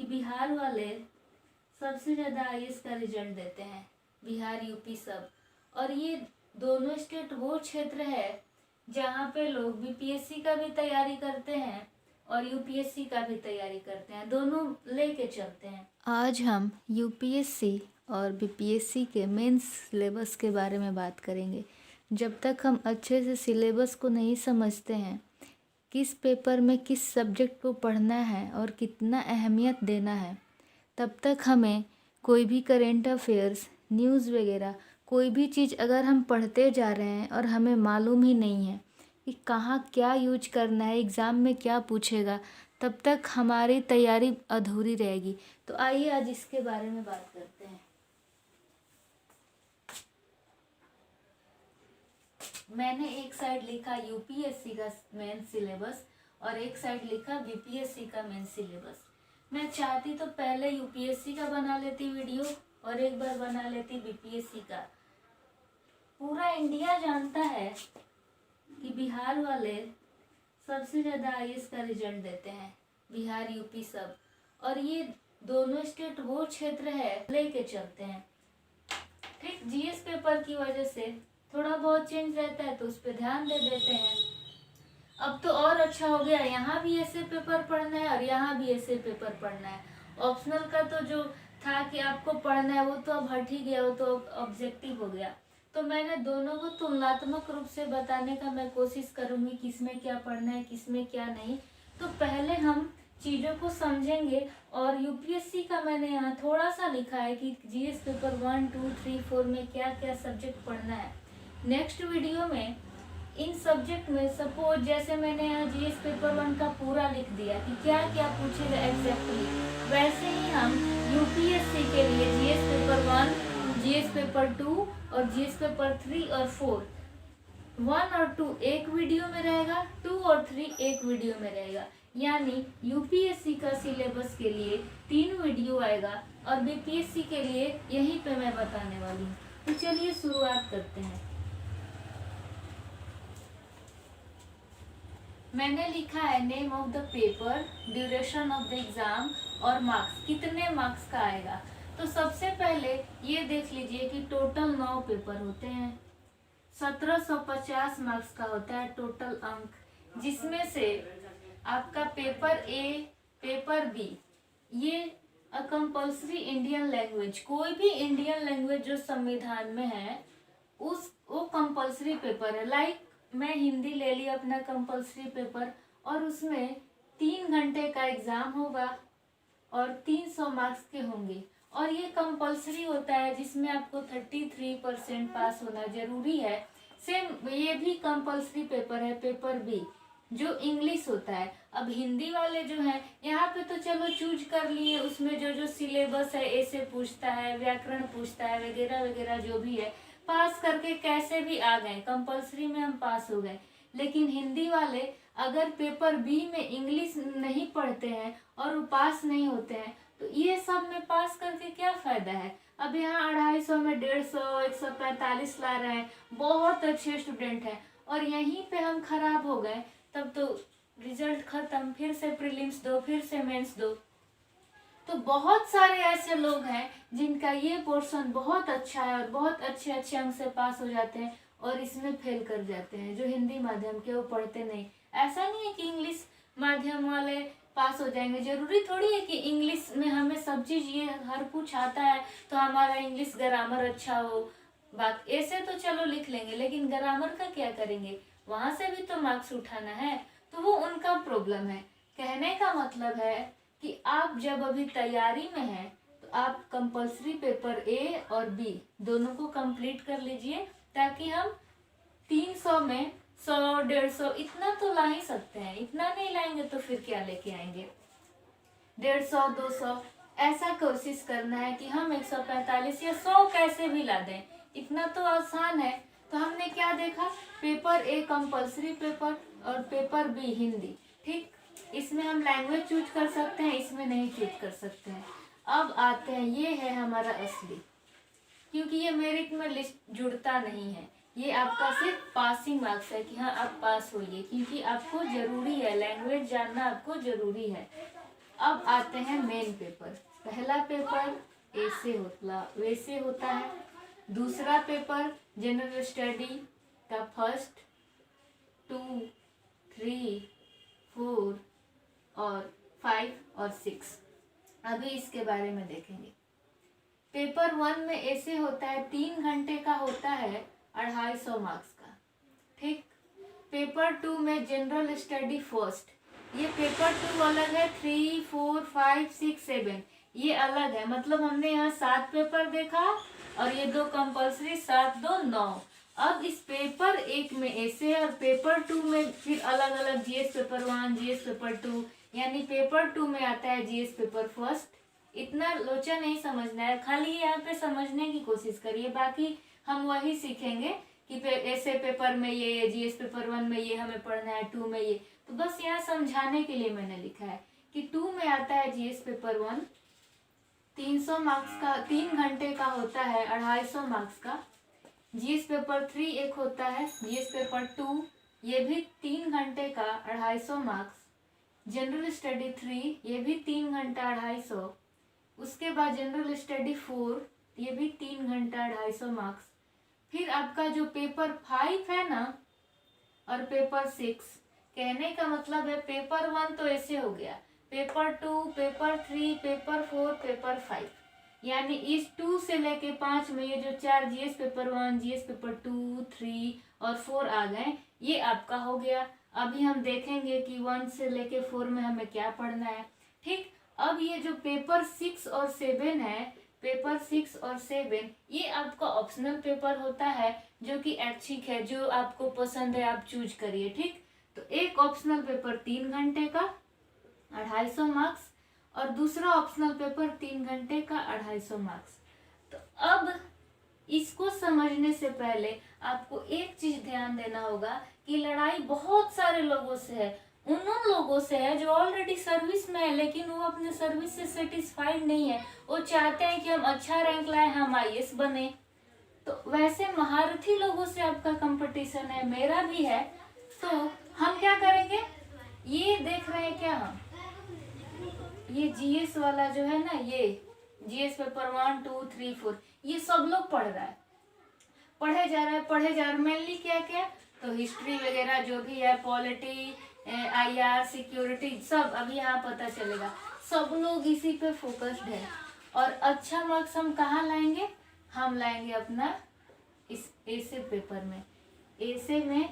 बिहार वाले सबसे ज़्यादा आईएएस का रिजल्ट देते हैं, बिहार यूपी सब। और ये दोनों स्टेट वो क्षेत्र है जहाँ पे लोग बीपीएससी का भी तैयारी करते हैं और यूपीएससी का भी तैयारी करते हैं, दोनों लेके चलते हैं। आज हम यूपीएससी और बीपीएससी के मेंस सिलेबस के बारे में बात करेंगे। जब तक हम अच्छे से सिलेबस को नहीं समझते हैं, किस पेपर में किस सब्जेक्ट को पढ़ना है और कितना अहमियत देना है, तब तक हमें कोई भी करेंट अफेयर्स, न्यूज़ वगैरह कोई भी चीज़ अगर हम पढ़ते जा रहे हैं और हमें मालूम ही नहीं है कि कहाँ क्या यूज करना है, एग्ज़ाम में क्या पूछेगा, तब तक हमारी तैयारी अधूरी रहेगी। तो आइए आज इसके बारे में बात करते हैं। मैंने एक साइड लिखा यूपीएससी का मेन सिलेबस और एक साइड लिखा बीपीएससी का मेन सिलेबस। मैं चाहती तो पहले यूपीएससी का बना लेती वीडियो और एक बार बना लेती बीपीएससी का। पूरा इंडिया जानता है कि बिहार वाले सबसे ज़्यादा आईएएस का रिजल्ट देते हैं, बिहार यूपी सब। और ये दोनों स्टेट वो क्षेत्र है लेके चलते हैं। ठीक, जीएस पेपर की वजह से थोड़ा बहुत चेंज रहता है तो उस पर ध्यान दे देते हैं। अब तो और अच्छा हो गया, यहाँ भी ऐसे पेपर पढ़ना है और यहाँ भी ऐसे पेपर पढ़ना है। ऑप्शनल का तो जो था कि आपको पढ़ना है वो तो अब हट ही गया, वो तो ऑब्जेक्टिव हो गया। तो मैंने दोनों को तुलनात्मक रूप से बताने का मैं कोशिश करूँगी, किसमें क्या पढ़ना है किसमें क्या नहीं। तो पहले हम चीज़ों को समझेंगे। और यूपीएससी का मैंने यहाँ थोड़ा सा लिखा है कि जीएस पेपर 1, 2, 3, 4 में क्या क्या सब्जेक्ट पढ़ना है। नेक्स्ट वीडियो में इन सब्जेक्ट में सपोज जैसे मैंने यहाँ जीएस पेपर 1 का पूरा लिख दिया कि क्या क्या पूछेगा एग्जैक्टली, वैसे ही हम यूपीएससी के लिए जीएस पेपर 1, जीएस पेपर 2 और जीएस पेपर 3 और 4, 1 और 2 एक वीडियो में रहेगा, 2 और 3 एक वीडियो में रहेगा। यानी यूपीएससी का सिलेबस के लिए 3 वीडियो आएगा और बीपीएससी के लिए यहीं पे मैं बताने वाली हूँ। तो चलिए शुरुआत करते हैं। मैंने लिखा है name of the paper, duration of the exam और मार्क्स, कितने मार्क्स का आएगा। तो सबसे पहले ये देख लीजिए कि टोटल 9 पेपर होते हैं, 1750 मार्क्स का होता है टोटल अंक, जिसमें से आपका पेपर ए, पेपर बी, ये कंपल्सरी इंडियन लैंग्वेज, कोई भी इंडियन लैंग्वेज जो संविधान में है वो कंपल्सरी पेपर है। लाइक मैं हिंदी ले ली अपना कंपल्सरी पेपर और उसमें 3 घंटे का एग्जाम होगा और 300 मार्क्स के होंगे और ये कंपल्सरी होता है, जिसमें आपको 33% पास होना जरूरी है। सेम ये भी कंपल्सरी पेपर है, पेपर बी, जो इंग्लिश होता है। अब हिंदी वाले जो हैं यहाँ पे तो चलो चूज कर लिए, उसमें जो जो सिलेबस है ऐसे पूछता है, व्याकरण पूछता है वगैरह वगैरह, जो भी है पास करके कैसे भी आ गए, कंपल्सरी में हम पास हो गए। लेकिन हिंदी वाले अगर पेपर बी में इंग्लिश नहीं पढ़ते हैं और वो पास नहीं होते हैं तो ये सब में पास करके क्या फायदा है। अब यहाँ 250 में 150, 145 ला रहे हैं, बहुत अच्छे स्टूडेंट हैं, और यहीं पे हम खराब हो गए, तब तो रिजल्ट खत्म, फिर से प्रीलिम्स दो, फिर से मेंस दो। तो बहुत सारे ऐसे लोग हैं जिनका ये पोर्शन बहुत अच्छा है और बहुत अच्छे अच्छे अंक से पास हो जाते हैं और इसमें फेल कर जाते हैं, जो हिंदी माध्यम के वो पढ़ते नहीं। ऐसा नहीं है कि इंग्लिश माध्यम वाले पास हो जाएंगे, जरूरी थोड़ी है कि इंग्लिश में हमें सब चीज़ ये हर कुछ आता है तो हमारा इंग्लिश ग्रामर अच्छा हो। बात ऐसे तो चलो लिख लेंगे, लेकिन ग्रामर का क्या करेंगे, वहाँ से भी तो मार्क्स उठाना है, तो वो उनका प्रॉब्लम है। कहने का मतलब है कि आप जब अभी तैयारी में हैं तो आप कंपल्सरी पेपर ए और बी दोनों को कंप्लीट कर लीजिए, ताकि हम 300 में 100, 150 इतना तो ला ही सकते हैं। इतना नहीं लाएंगे तो फिर क्या लेके आएंगे, 150, 200 ऐसा कोशिश करना है कि हम 145 या 100 कैसे भी ला दें, इतना तो आसान है। तो हमने क्या देखा, पेपर ए कंपल्सरी पेपर और पेपर बी हिंदी। ठीक, इसमें हम लैंग्वेज चूज कर सकते हैं, इसमें नहीं चूज कर सकते हैं। अब आते हैं, ये है हमारा असली, क्योंकि ये मेरिट में लिस्ट जुड़ता नहीं है, ये आपका सिर्फ पासिंग मार्क्स है कि हाँ आप पास होइए, क्योंकि आपको जरूरी है, लैंग्वेज जानना आपको जरूरी है। अब आते हैं मेन पेपर। पहला पेपर वैसे होता है। दूसरा पेपर जनरल स्टडी का फर्स्ट 2, 3, 4 और 5 और 6। अभी इसके बारे में देखेंगे। पेपर 1 में ऐसे होता है, 3 घंटे का होता है, 250 मार्क्स का। ठीक। पेपर 2 में जनरल स्टडी फर्स्ट, ये पेपर 2 अलग है। 3, 4, 5, 6, 7 ये अलग है। मतलब हमने यहाँ 7 पेपर देखा और ये 2 कंपल्सरी, 7, 2, 9। अब इस पेपर 1 में ऐसे और पेपर 2 में फिर अलग अलग जीएस पेपर 1, जीएस पेपर 2, यानी पेपर 2 में आता है जीएस पेपर फर्स्ट। इतना लोचा नहीं समझना है, खाली यहाँ पे समझने की कोशिश करिए। बाकी हम वही सीखेंगे कि ऐसे पेपर में ये, जीएस पेपर 1 में ये हमें पढ़ना है, 2 में ये। तो बस यहाँ समझाने के लिए मैंने लिखा है कि 2 में आता है जीएस पेपर 1, 300 मार्क्स का, 3 घंटे का होता है, 250 मार्क्स का। जीएस पेपर 3 एक होता है, जीएस पेपर 2 ये भी 3 घंटे का, 250 मार्क्स। जनरल स्टडी 3 ये भी 3 घंटा, 250। उसके बाद जनरल स्टडी 4 ये भी 3 घंटा, 250 मार्क्स। फिर आपका जो पेपर 5 है ना और पेपर 6, कहने का मतलब है पेपर 1 तो ऐसे हो गया, पेपर 2, पेपर 3, पेपर 4, पेपर 5, यानी इस 2 से लेके 5 में ये जो 4 जीएस पेपर 1, जीएस पेपर 2, 3 और 4 आ गए, ये आपका हो गया। अभी हम देखेंगे कि 1 से लेके 4 में हमें क्या पढ़ना है। ठीक। अब ये जो पेपर 6 और 7 है, पेपर 6 और 7 ये आपका ऑप्शनल पेपर होता है, जो कि ऐच्छिक है, जो आपको पसंद है आप चूज करिए। ठीक। तो एक ऑप्शनल पेपर 3 घंटे का, 250 मार्क्स, और दूसरा ऑप्शनल पेपर 3 घंटे का, 250 मार्क्स। तो अब इसको समझने से पहले आपको एक चीज ध्यान देना होगा कि लड़ाई बहुत सारे लोगों से है। उन लोगों से है जो ऑलरेडी सर्विस में है, लेकिन वो अपने सर्विस से सेटिस्फाइड नहीं है। वो चाहते हैं कि हम अच्छा रैंक लाए, हम आईएएस बने। तो वैसे महारथी लोगों से आपका कंपटीशन है, मेरा भी है। तो हम क्या करेंगे, ये देख रहे हैं क्या हम, ये जीएस वाला जो है ना, ये जीएस पेपर 1, 2, 3, 4 ये सब लोग पढ़ रहा है, पढ़े जा रहा है। मेनली क्या क्या, तो हिस्ट्री वगैरह जो भी है, पॉलिटी, आईआर, सिक्योरिटी, सब अभी यहाँ पता चलेगा। सब लोग इसी पे फोकस्ड है। और अच्छा मार्क्स हम कहाँ लाएंगे, हम लाएंगे अपना इस ऐसे पेपर में। ऐसे में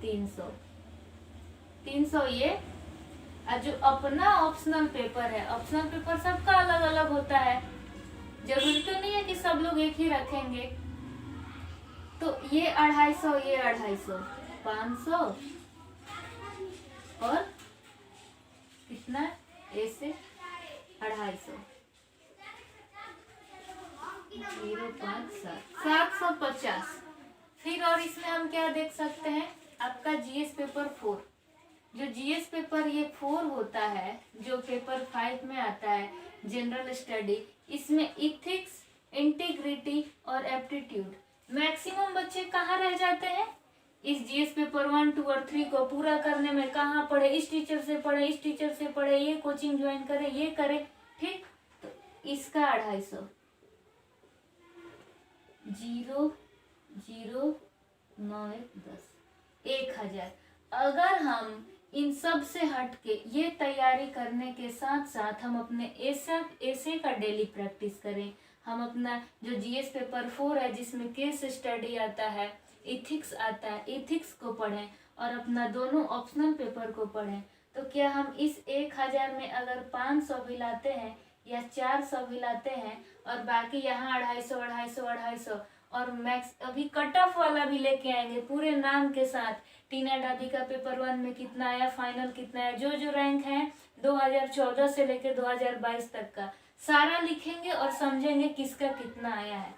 300 ये। और जो अपना ऑप्शनल पेपर है, ऑप्शनल पेपर सबका अलग अलग होता है, जरूरी तो नहीं है कि सब लोग एक ही रखेंगे। तो ये 250, ये 250, 500 और कितना, ऐसे 250, 0, 5, 7, 750। फिर और इसमें हम क्या देख सकते हैं, आपका जीएस पेपर 4, जो जीएस पेपर ये 4 होता है, जो पेपर 5 में आता है जनरल स्टडी, इसमें इथिक्स, इंटीग्रिटी और एप्टीट्यूड। मैक्सिमम बच्चे कहाँ रह जाते हैं, इस जीएस पेपर 1, 2 और 3 को पूरा करने में। कहाँ पढ़े, इस टीचर से पढ़े, इस टीचर से पढ़े, ये कोचिंग ज्वाइन करे, ये करे। ठीक। तो इसका 250, 0, 0, 9, 10, 1000। अगर हम इन सब से हट के ये तैयारी करने के साथ साथ हम अपने ऐसे का डेली प्रैक्टिस करें, हम अपना जो जीएस पेपर 4 है जिसमें केस स्टडी आता है, इथिक्स आता है, इथिक्स को पढ़ें और अपना दोनों ऑप्शनल पेपर को पढ़ें, तो क्या हम इस 1000 में अगर 500 भी लाते हैं या 400 भी लाते हैं और बाकी यहाँ 250, 250, 250 और मैक्स अभी कट ऑफ वाला भी लेके आएंगे पूरे नाम के साथ, टीना डाबी का पेपर 1 में कितना आया, फाइनल कितना है, जो जो रैंक है 2014 से लेकर 2022 तक का सारा लिखेंगे और समझेंगे किसका कितना आया है।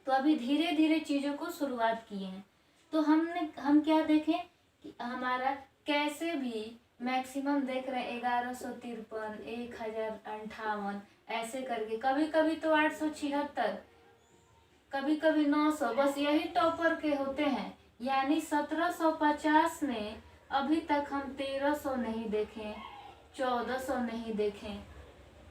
तो अभी धीरे धीरे चीज़ों को शुरुआत किए हैं। तो हम क्या देखें कि हमारा कैसे भी मैक्सिमम देख रहे हैं 1153, 1058 ऐसे करके, कभी कभी तो 876, कभी कभी 900, बस यही टॉपर के होते हैं। यानी 1750 में अभी तक हम 1300 नहीं देखे, 1400 नहीं देखें,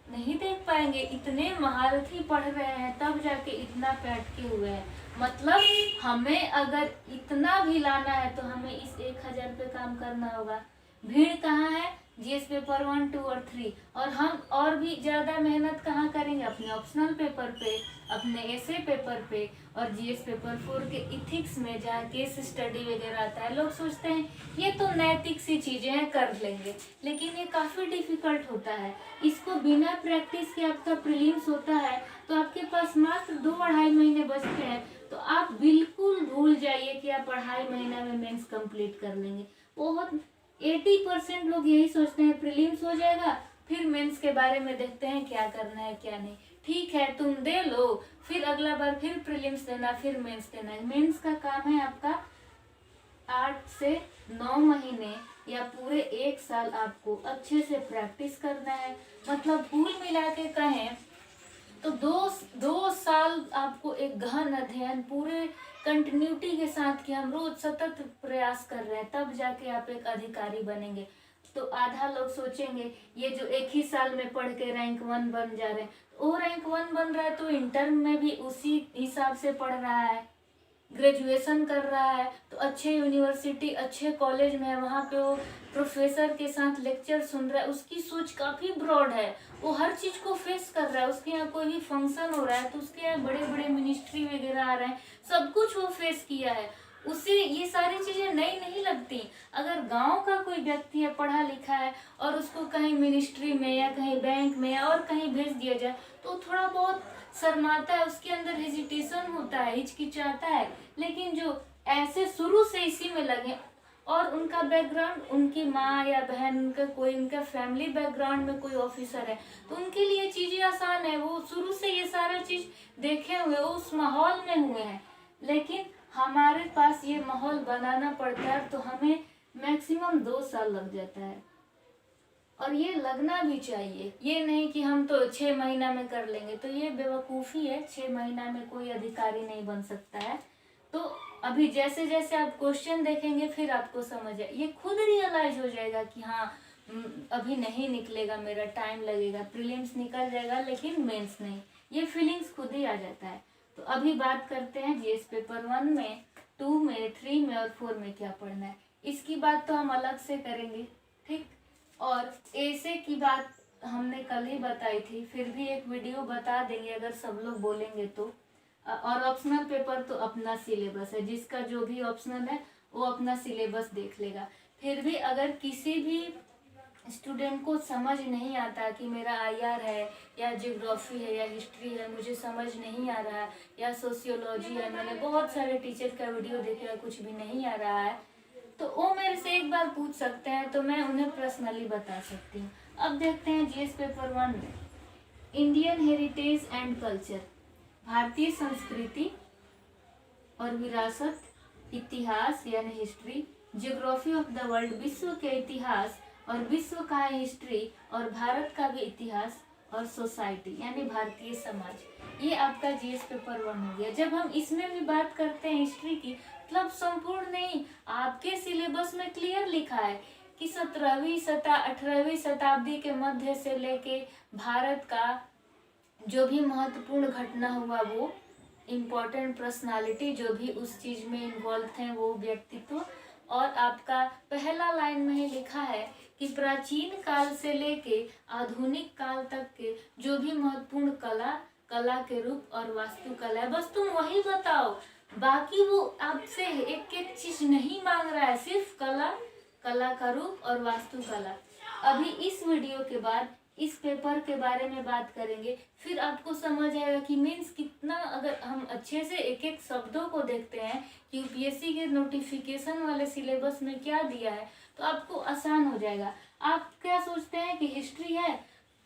नहीं देख पाएंगे। इतने महारथी पढ़ रहे हैं तब जाके इतना पैठ के हुए हैं। मतलब हमें अगर इतना भी लाना है तो हमें इस 1000 पे काम करना होगा। भीड़ कहाँ है? जीएस पेपर 1, 2 और 3। और हम और भी ज्यादा मेहनत कहाँ करेंगे? अपने ऑप्शनल पेपर पे, अपने एसे पेपर पे और जीएस पेपर 4 के इथिक्स में, जहाँ केस स्टडी वगैरह आता है। लोग सोचते हैं ये तो नैतिक सी चीजें हैं, कर लेंगे, लेकिन ये काफी डिफिकल्ट होता है। इसको बिना प्रैक्टिस के आपका प्रीलिम्स होता है तो आपके पास मात्र 2-2.5 महीने बचते हैं, तो आप बिल्कुल भूल जाइए कि आप 2.5 महीना में मेंस कंप्लीट कर लेंगे। बहुत 80% लोग यही सोचते हैं प्रीलिम्स हो जाएगा, फिर मेंस के बारे में देखते हैं क्या करना है क्या नहीं। ठीक है, तुम दे लो, फिर अगला बार फिर प्रीलिम्स देना, फिर मेंस देना। मेंस का काम है आपका 8 से 9 महीने या पूरे 1 साल आपको अच्छे से प्रैक्टिस करना है। मतलब कुल मिला के कहें तो 2 साल आपको एक गहन अध्ययन पूरे कंटिन्यूटी के साथ कि हम रोज सतत प्रयास कर रहे हैं, तब जाके आप एक अधिकारी बनेंगे। तो आधा लोग सोचेंगे ये जो एक ही साल में पढ़ के रैंक 1 बन जा रहे हैं, वो रैंक 1 बन रहा है तो इंटर में भी उसी हिसाब से पढ़ रहा है, ग्रेजुएशन कर रहा है तो अच्छे यूनिवर्सिटी अच्छे कॉलेज में है, वहाँ पे वो प्रोफेसर के साथ लेक्चर सुन रहा है, उसकी सोच काफ़ी ब्रॉड है, वो हर चीज़ को फेस कर रहा है। उसके यहाँ कोई भी फंक्शन हो रहा है तो उसके यहाँ बड़े बड़े मिनिस्ट्री वगैरह आ रहे हैं, सब कुछ वो फेस किया है। उसे ये सारी चीज़ें नई नहीं लगती। अगर गांव का कोई व्यक्ति है, पढ़ा लिखा है, और उसको कहीं मिनिस्ट्री में या कहीं बैंक में और कहीं भेज दिया जाए तो थोड़ा बहुत शर्माता है, उसके अंदर हेजिटेशन होता है, हिचकिचाता है। लेकिन जो ऐसे शुरू से इसी में लगे और उनका बैकग्राउंड, उनकी माँ या बहन, उनका कोई, उनका फैमिली बैकग्राउंड में कोई ऑफिसर है, तो उनके लिए चीज़ें आसान है, वो शुरू से ये सारा चीज़ देखे हुए, वो उस माहौल में हुए हैं। लेकिन हमारे पास ये माहौल बनाना पड़ता है तो हमें मैक्सिमम 2 साल लग जाता है, और ये लगना भी चाहिए। ये नहीं कि हम तो 6 महीना में कर लेंगे, तो ये बेवकूफ़ी है। 6 महीना में कोई अधिकारी नहीं बन सकता है। तो अभी जैसे जैसे आप क्वेश्चन देखेंगे फिर आपको समझ आए, ये खुद रियलाइज हो जाएगा कि हाँ अभी नहीं निकलेगा, मेरा टाइम लगेगा, प्रीलिम्स निकल जाएगा लेकिन मेंस नहीं, ये फीलिंग्स खुद ही आ जाता है। तो अभी बात करते हैं जीएस पेपर 1 में, 2 में, 3 में और 4 में क्या पढ़ना है। इसकी बात तो हम अलग से करेंगे, ठीक। और ऐसे की बात हमने कल ही बताई थी, फिर भी एक वीडियो बता देंगे अगर सब लोग बोलेंगे तो। और ऑप्शनल पेपर तो अपना सिलेबस है, जिसका जो भी ऑप्शनल है वो अपना सिलेबस देख लेगा। फिर भी अगर किसी भी स्टूडेंट को समझ नहीं आता कि मेरा आईआर है या ज्योग्राफी है या हिस्ट्री है, मुझे समझ नहीं आ रहा है, या सोशियोलॉजी है, मैंने बहुत सारे टीचर का वीडियो देखा, कुछ भी नहीं आ रहा है, तो वो मेरे से एक बार पूछ सकते हैं, तो मैं उन्हें पर्सनली बता सकती हूँ। अब देखते हैं जीएस पेपर 1 में इंडियन हेरिटेज एंड कल्चर, भारतीय संस्कृति और विरासत, इतिहास यानी history, geography of the world, विश्व के इतिहास और विश्व का है हिस्ट्री, और भारत का भी इतिहास, और सोसाइटी यानी भारतीय समाज। ये आपका जीएस पेपर 1 हो गया। जब हम इसमें भी बात करते हैं हिस्ट्री की, मतलब संपूर्ण नहीं, आपके सिलेबस में क्लियर लिखा है कि 17वीं 18वीं शताब्दी के मध्य से लेके भारत का जो भी महत्वपूर्ण घटना हुआ, वो इम्पोर्टेंट पर्सनालिटी जो भी उस चीज में इन्वॉल्व थे, वो व्यक्तित्व, और आपका पहला लाइन में ही लिखा है कि प्राचीन काल से लेके आधुनिक काल तक के जो भी महत्वपूर्ण कला के रूप और वास्तुकला है, बस तुम वही बताओ। बाकी वो आपसे एक एक चीज नहीं मांग रहा है, सिर्फ कला का रूप और वास्तुकला। अभी इस वीडियो के बाद इस पेपर के बारे में बात करेंगे, फिर आपको समझ आएगा कि मीन्स कितना, अगर हम अच्छे से एक एक शब्दों को देखते हैं कि यूपीएससी के नोटिफिकेशन वाले सिलेबस में क्या दिया है, तो आपको आसान हो जाएगा। आप क्या सोचते हैं कि हिस्ट्री है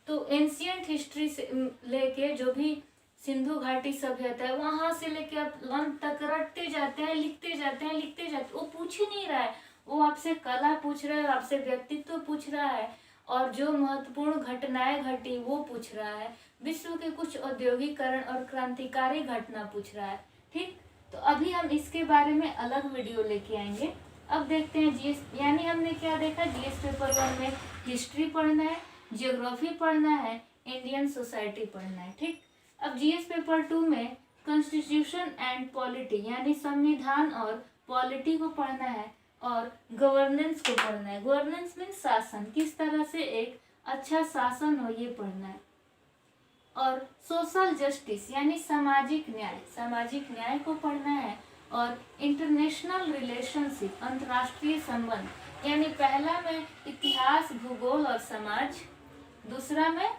तो एंशियंट हिस्ट्री से लेके जो भी सिंधु घाटी सभ्यता है वहां से लेके आप अंत तक रटते जाते हैं, लिखते जाते हैं, लिखते जाते, वो पूछ ही नहीं रहा है, वो आपसे कला पूछ रहा है, आपसे व्यक्तित्व पूछ रहा है, और जो महत्वपूर्ण घटनाएं घटी वो पूछ रहा है, विश्व के कुछ औद्योगिकरण और क्रांतिकारी घटना पूछ रहा है, ठीक। तो अभी हम इसके बारे में अलग वीडियो लेके आएंगे। अब देखते हैं जीएस, यानी हमने क्या देखा जीएस पेपर 1 में हिस्ट्री पढ़ना है, ज्योग्राफी पढ़ना है, इंडियन सोसाइटी पढ़ना है। ठीक, अब जीएस पेपर 2 में कॉन्स्टिट्यूशन एंड पॉलिटी यानी संविधान और पॉलिटी को पढ़ना है और गवर्नेंस को पढ़ना है। गवर्नेंस मीन शासन, किस तरह से एक अच्छा शासन हो ये पढ़ना है। और सोशल जस्टिस यानी सामाजिक न्याय, सामाजिक न्याय को पढ़ना है। और इंटरनेशनल रिलेशनशिप, अंतर्राष्ट्रीय संबंध यानी पहला में इतिहास, भूगोल और समाज, दूसरा में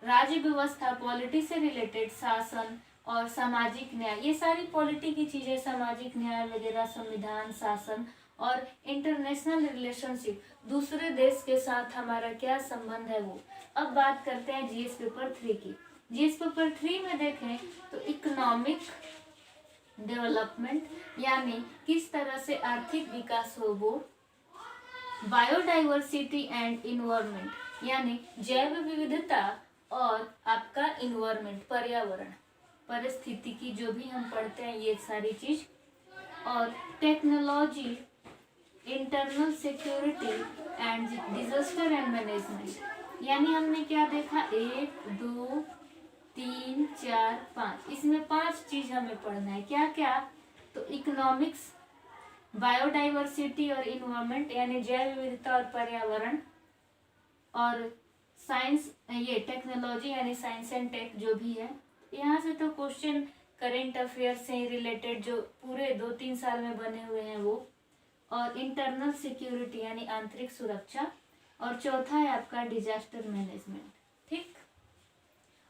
राज्य व्यवस्था, पॉलिटी से रिलेटेड, शासन और सामाजिक न्याय, ये सारी पॉलिटी की चीजें, सामाजिक न्याय वगैरह, संविधान, शासन और इंटरनेशनल रिलेशनशिप, दूसरे देश के साथ हमारा क्या संबंध है वो। अब बात करते हैं जीएस पेपर 3 की। जीएस पेपर 3 में देखें तो इकोनॉमिक डेवलपमेंट यानी किस तरह से आर्थिक विकास हो वो, बायोडाइवर्सिटी एंड इन्वायरमेंट यानी जैव विविधता और आपका इन्वायरमेंट, पर्यावरण, परिस्थितिकी जो भी हम पढ़ते हैं ये सारी चीज, और technology, internal security and disaster and management यानी हमने क्या देखा, 1 2 3 4 5, इसमें 5 चीज हमें पढ़ना है। क्या क्या, तो इकोनॉमिक्स, बायोडाइवर्सिटी और इन्वायरमेंट यानी जैव विविधता और पर्यावरण, और साइंस, ये टेक्नोलॉजी यानी साइंस एंड टेक जो भी है। यहाँ से तो क्वेश्चन करेंट अफेयर से रिलेटेड जो पूरे 2-3 साल में बने हुए हैं वो, और इंटरनल सिक्योरिटी यानी आंतरिक सुरक्षा, और चौथा है आपका डिजास्टर मैनेजमेंट। ठीक,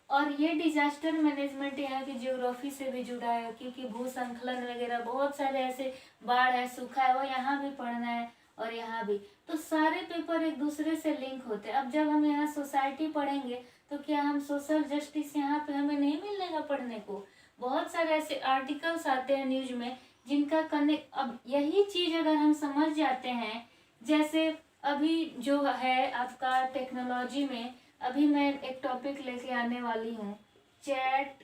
और ये डिजास्टर मैनेजमेंट यहाँ की ज्योग्राफी से भी जुड़ा है क्योंकि भूसंकलन वगैरह बहुत सारे ऐसे, बाढ़ है, सूखा है, वो यहाँ भी पढ़ना है और यहाँ भी, तो सारे पेपर एक दूसरे से लिंक होते हैं। अब जब हम यहाँ सोसाइटी पढ़ेंगे तो क्या हम सोशल जस्टिस यहाँ पे हमें नहीं मिलेगा पढ़ने को, बहुत सारे ऐसे आर्टिकल्स आते हैं न्यूज में जिनका कनेक्ट, अब यही चीज अगर हम समझ जाते हैं, जैसे अभी जो है आपका टेक्नोलॉजी में, अभी मैं एक टॉपिक लेके आने वाली हूँ, चैट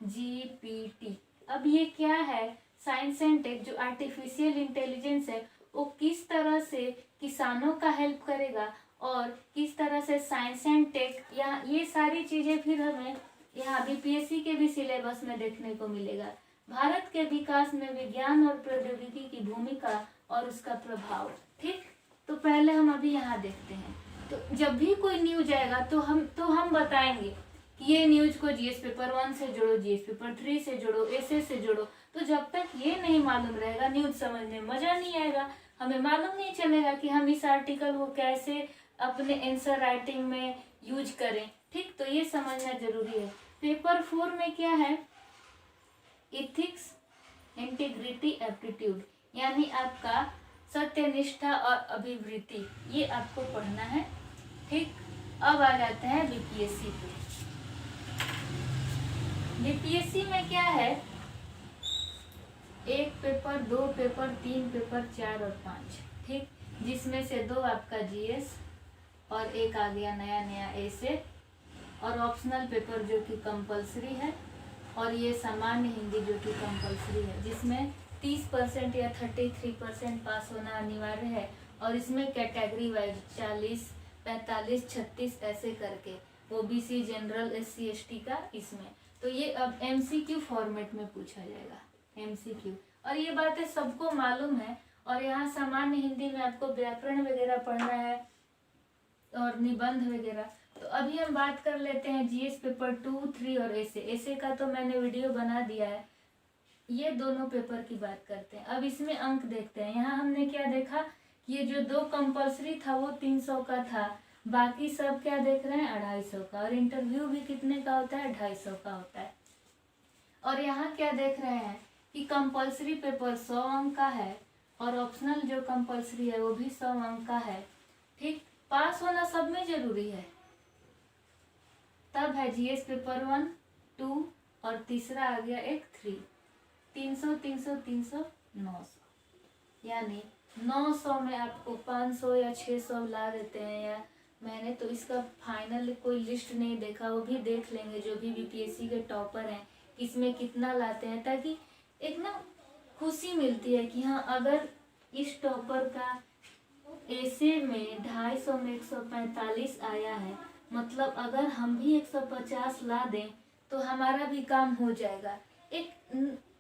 जीपीटी। अब ये क्या है, साइंस एंड टेक, जो आर्टिफिशियल इंटेलिजेंस है वो किस तरह से किसानों का हेल्प करेगा और किस तरह से साइंस एंड टेक, या ये सारी चीजें फिर हमें यहाँ बीपीएससी के भी सिलेबस में देखने को मिलेगा। भारत के विकास में विज्ञान और प्रौद्योगिकी की भूमिका और उसका प्रभाव। ठीक, तो पहले हम अभी यहाँ देखते हैं। तो जब भी कोई न्यूज आएगा तो हम बताएंगे कि ये न्यूज को जीएस पेपर 1 से जोड़ो, जीएस पेपर 3 से जोड़ो, ऐसे से जोड़ो। तो जब तक ये नहीं मालूम रहेगा न्यूज समझने में मजा नहीं आएगा, हमें मालूम नहीं चलेगा कि हम इस आर्टिकल को कैसे अपने आंसर राइटिंग में यूज करें। ठीक, तो ये समझना जरूरी है। पेपर 4 में क्या है, इथिक्स, इंटीग्रिटी, एप्टीट्यूड यानी आपका सत्यनिष्ठा और अभिवृत्ति, ये आपको पढ़ना है। ठीक, अब आ जाते हैं बीपीएससी पे। बीपीएससी में क्या है, 1 पेपर, 2 पेपर, 3 पेपर, 4 और 5। ठीक, जिसमें से 2 आपका जीएस और 1 आ गया नया ऐसे, और ऑप्शनल पेपर जो कि कंपलसरी है, और ये सामान्य हिंदी जो कि कंपलसरी है, जिसमें 30% या 33% पास होना अनिवार्य है। और इसमें कैटेगरी वाइज 40, 45, 36 ऐसे करके, ओबीसी, जनरल, एससी, एसटी का इसमें। तो ये अब एमसीक्यू फॉर्मेट में पूछा जाएगा, एमसीक्यू। और ये बातें सबको मालूम है। और यहाँ सामान्य हिंदी में आपको व्याकरण वगैरह पढ़ना है और निबंध वगैरह। तो अभी हम बात कर लेते हैं जीएस पेपर 2, 3 और ऐसे का तो मैंने वीडियो बना दिया है। ये दोनों पेपर की बात करते हैं। अब इसमें अंक देखते हैं। यहाँ हमने क्या देखा, ये जो 2 कंपलसरी था वो 300 का था, बाकी सब क्या देख रहे हैं 250 का, और इंटरव्यू भी कितने का होता है 250 का होता है। और यहाँ क्या देख रहे हैं कि कंपलसरी पेपर 100 अंक का है और ऑप्शनल जो कंपलसरी है वो भी 100 अंक का है। ठीक, पास होना सब में जरूरी है। तब है जीएस पेपर 1, 2 और तीसरा आ गया एक 3, 300, 300, 300, 900, यानी 900 में आपको 500 या 600 ला देते हैं। या मैंने तो इसका फाइनल कोई लिस्ट नहीं देखा, वो भी देख लेंगे जो भी बीपीएससी के टॉपर हैं इसमें कितना लाते हैं, ताकि एक ना खुशी मिलती है कि हाँ अगर इस टॉपर का ऐसे में 250 में 145 आया है, मतलब अगर हम भी 150 ला दें तो हमारा भी काम हो जाएगा। एक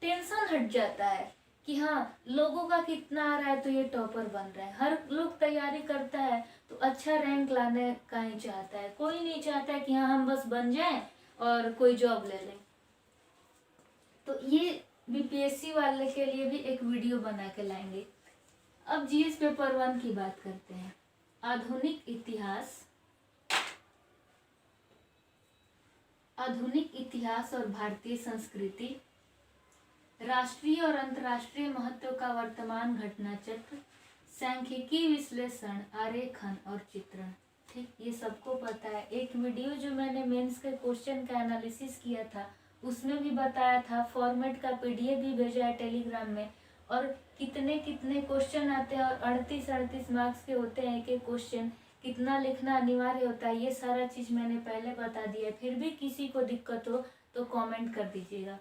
टेंशन हट जाता है कि हाँ लोगों का कितना आ रहा है तो ये टॉपर बन रहा है। हर लोग तैयारी करता है तो अच्छा रैंक लाने का ही चाहता है, कोई नहीं चाहता है कि हाँ हम बस बन जाएं और कोई जॉब ले लें। तो ये बीपीएससी वाले के लिए भी एक वीडियो बना के लाएंगे। अब जीएस पेपर 1 की बात करते हैं। आधुनिक इतिहास और भारतीय संस्कृति, राष्ट्रीय और अंतर्राष्ट्रीय महत्व का वर्तमान घटना चक्र, सांख्यिकी विश्लेषण, आरेखन और चित्रण। ठीक, ये सबको पता है। एक वीडियो जो मैंने मेंस के क्वेश्चन का एनालिसिस किया था उसमें भी बताया था, फॉर्मेट का पीडीएफ भी भेजा है टेलीग्राम में, और कितने कितने क्वेश्चन आते हैं और 38 मार्क्स के होते हैं एक एक क्वेश्चन, कितना लिखना अनिवार्य होता है, ये सारा चीज मैंने पहले बता दिया है। फिर भी किसी को दिक्कत हो तो कमेंट कर दीजिएगा।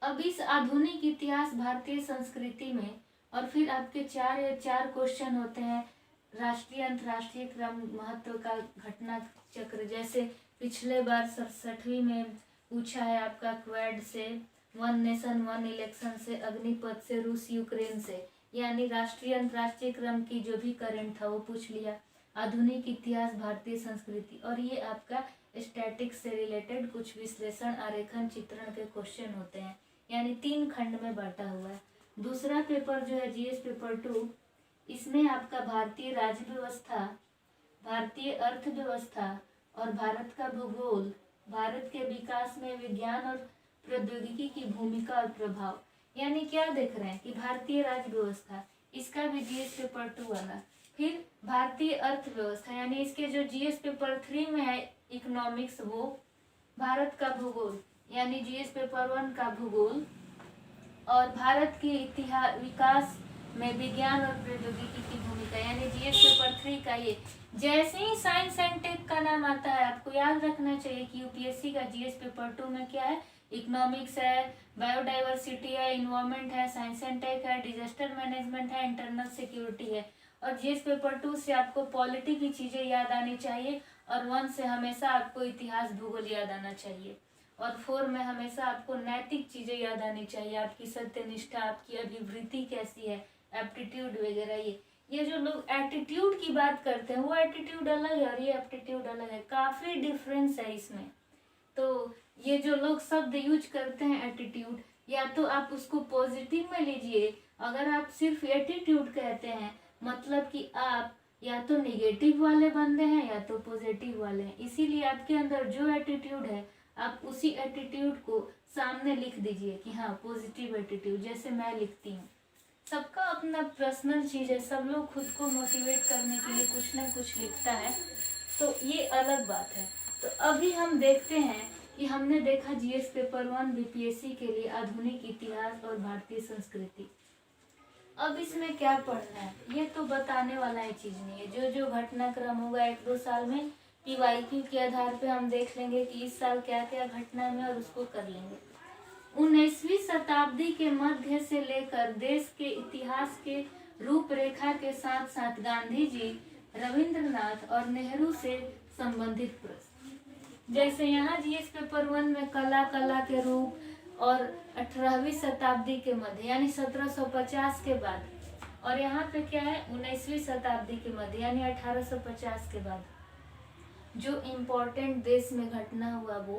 अब इस आधुनिक इतिहास भारतीय संस्कृति में, और फिर आपके चार क्वेश्चन होते हैं राष्ट्रीय अंतर्राष्ट्रीय क्रम महत्व का घटना चक्र। जैसे पिछले बार 67वीं में पूछा है आपका क्वेड से, 1 नेशन 1 इलेक्शन से, अग्निपथ से, रूस यूक्रेन से, यानी राष्ट्रीय अंतर्राष्ट्रीय क्रम की जो भी करंट था वो पूछ लिया। आधुनिक इतिहास भारतीय संस्कृति, और ये आपका स्टैटिक्स से रिलेटेड कुछ विश्लेषण, आरेखन, चित्रण के क्वेश्चन होते हैं, यानी 3 खंड में बांटा हुआ है। दूसरा पेपर जो है जीएस पेपर 2, इसमें आपका भारतीय राज्य व्यवस्था, भारतीय अर्थव्यवस्था और भारत का भूगोल, भारत के विकास में विज्ञान और प्रौद्योगिकी की भूमिका और प्रभाव, यानी क्या देख रहे हैं कि भारतीय राज्य व्यवस्था, इसका भी जीएस पेपर 2 वाला। फिर भारतीय अर्थव्यवस्था, यानी इसके जो जीएस पेपर 3 में है इकोनॉमिक्स, वो भारत का भूगोल, यानी जीएस पेपर 1 का भूगोल, और भारत के इतिहास विकास में विज्ञान और प्रौद्योगिकी की भूमिका, यानी जीएस पेपर 3 का ये। जैसे ही साइंस एंड टेक का नाम आता है आपको याद रखना चाहिए कि यूपीएससी का जीएस पेपर 2 में क्या है, इकोनॉमिक्स है, बायोडाइवर्सिटी है, इन्वायरमेंट है, साइंस एंड टेक है, डिजास्टर मैनेजमेंट है, इंटरनल सिक्योरिटी है। और जीएस पेपर 2 से आपको पॉलिटी की चीजें याद आनी चाहिए, और 1 से हमेशा आपको इतिहास भूगोल याद आना चाहिए, और 4 में हमेशा आपको नैतिक चीजें याद आनी चाहिए, आपकी सत्यनिष्ठा, आपकी अभिवृत्ति कैसी है, एप्टीट्यूड वगैरह। ये जो लोग एटीट्यूड की बात करते हैं वो एटीट्यूड अलग है और ये एप्टीट्यूड अलग है, काफी डिफरेंस है इसमें। तो ये जो लोग शब्द यूज करते हैं एटीट्यूड, या तो आप उसको पॉजिटिव में लीजिए। अगर आप सिर्फ एटीट्यूड कहते हैं मतलब कि आप या तो निगेटिव वाले बंदे हैं या तो पॉजिटिव वाले हैं, इसीलिए आपके अंदर जो एटीट्यूड है आप उसी एटीट्यूड को सामने लिख दीजिए कि हाँ पॉजिटिव एटीट्यूड, जैसे मैं लिखती हूँ। सबका अपना पर्सनल चीज है, सब लोग खुद को मोटिवेट करने के लिए कुछ ना कुछ लिखता है, तो ये अलग बात है। तो अभी हम देखते हैं कि हमने देखा जीएस पेपर 1 बीपीएससी के लिए आधुनिक इतिहास और भारतीय संस्कृति। अब इसमें क्या पढ़ना है ये तो बताने वाला है चीज नहीं है। जो जो घटनाक्रम होगा 1-2 साल में पीवाईक्यू के आधार पे हम देख लेंगे कि इस साल क्या क्या घटना में, और उसको कर लेंगे। 19वीं शताब्दी के मध्य से लेकर देश के इतिहास के रूपरेखा के साथ साथ गांधी जी, रविंद्रनाथ और नेहरू से संबंधित प्रश्न। जैसे यहाँ जीएस पेपर 1 में कला के रूप, और 18वीं शताब्दी के मध्य यानी 1750 के बाद, और यहाँ पे क्या है 19वीं शताब्दी के मध्य यानी 1850 के बाद जो इम्पोर्टेंट देश में घटना हुआ वो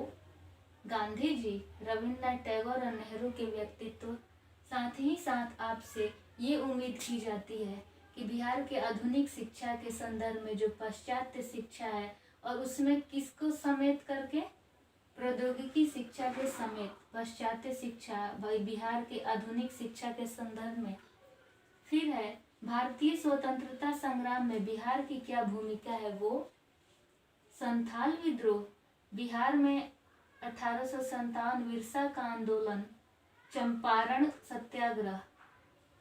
गांधी जी, रविंद्रनाथ टैगोर और नेहरू के व्यक्तित्व। साथ ही साथ आपसे ये उम्मीद की जाती है कि बिहार के आधुनिक शिक्षा के संदर्भ में जो पाश्चात्य शिक्षा है, और उसमें किसको समेत करके, प्रौद्योगिकी शिक्षा के समेत पाश्चात्य शिक्षा भाई बिहार के आधुनिक शिक्षा के संदर्भ में। फिर है भारतीय स्वतंत्रता संग्राम में बिहार की क्या भूमिका है, वो संथाल विद्रोह, बिहार में 1857 विरसा का आंदोलन, चंपारण सत्याग्रह,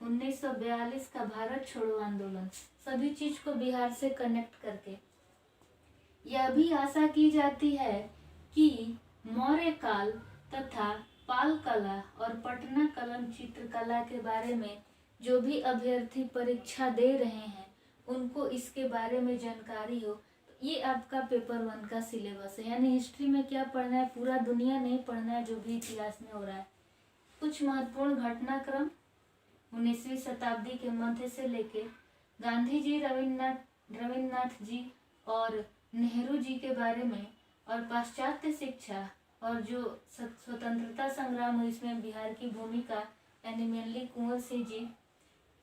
1942 का भारत छोड़ो आंदोलन, सभी चीज को बिहार से कनेक्ट करके। यह भी आशा की जाती है कि मौर्य काल तथा पाल कला और पटना कलम चित्रकला के बारे में जो भी अभ्यर्थी परीक्षा दे रहे हैं उनको इसके बारे में जानकारी हो। तो ये आपका पेपर 1 का सिलेबस है। यानी हिस्ट्री में क्या पढ़ना है, पूरा दुनिया नहीं पढ़ना है जो भी इतिहास में हो रहा है। कुछ महत्वपूर्ण घटनाक्रम 19वीं शताब्दी के मध्य से लेके गांधी जी, रविन्द्रनाथ जी और नेहरू जी के बारे में, और पाश्चात्य शिक्षा और जो स्वतंत्रता संग्राम हुई इसमें बिहार की भूमिका, यानी मेनली कुंवर सिंह जी,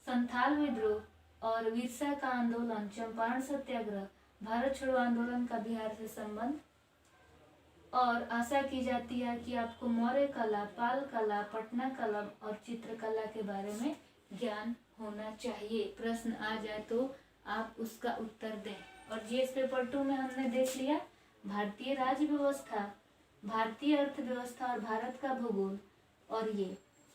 संथाल विद्रोह और विरसा का आंदोलन, चंपारण सत्याग्रह, भारत छोड़ो आंदोलन का बिहार से संबंध। और आशा की जाती है कि आपको मौर्य कला, पाल कला, पटना कला और चित्रकला के बारे में ज्ञान होना चाहिए। प्रश्न आ जाए तो आप उसका उत्तर दें। और जीएस पेपर 2 में हमने देख लिया भारतीय राज्य व्यवस्था, भारतीय अर्थव्यवस्था और भारत का भूगोल।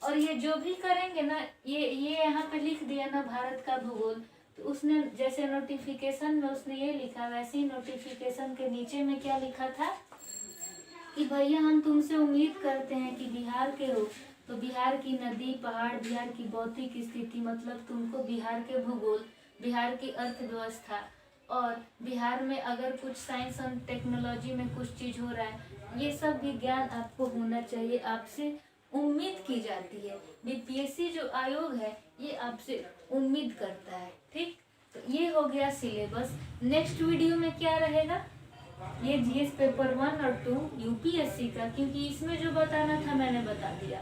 और ये जो भी करेंगे ना, ये यहाँ पे लिख दिया ना भारत का भूगोल, तो उसने जैसे नोटिफिकेशन में उसने ये लिखा, वैसे ही नोटिफिकेशन के नीचे में क्या लिखा था कि भैया हम तुमसे उम्मीद करते हैं कि बिहार के हो तो बिहार की नदी, पहाड़, बिहार की भौतिक स्थिति, मतलब तुमको बिहार के भूगोल, बिहार की अर्थव्यवस्था और बिहार में अगर कुछ साइंस एंड टेक्नोलॉजी में कुछ चीज हो रहा है, ये सब भी ज्ञान आपको होना चाहिए। आपसे उम्मीद की जाती है, बीपीएससी जो आयोग है ये आपसे उम्मीद करता है। ठीक, तो ये हो गया सिलेबस। नेक्स्ट वीडियो में क्या रहेगा, ये जीएस पेपर 1 और 2 यूपीएससी का, क्योंकि इसमें जो बताना था मैंने बता दिया।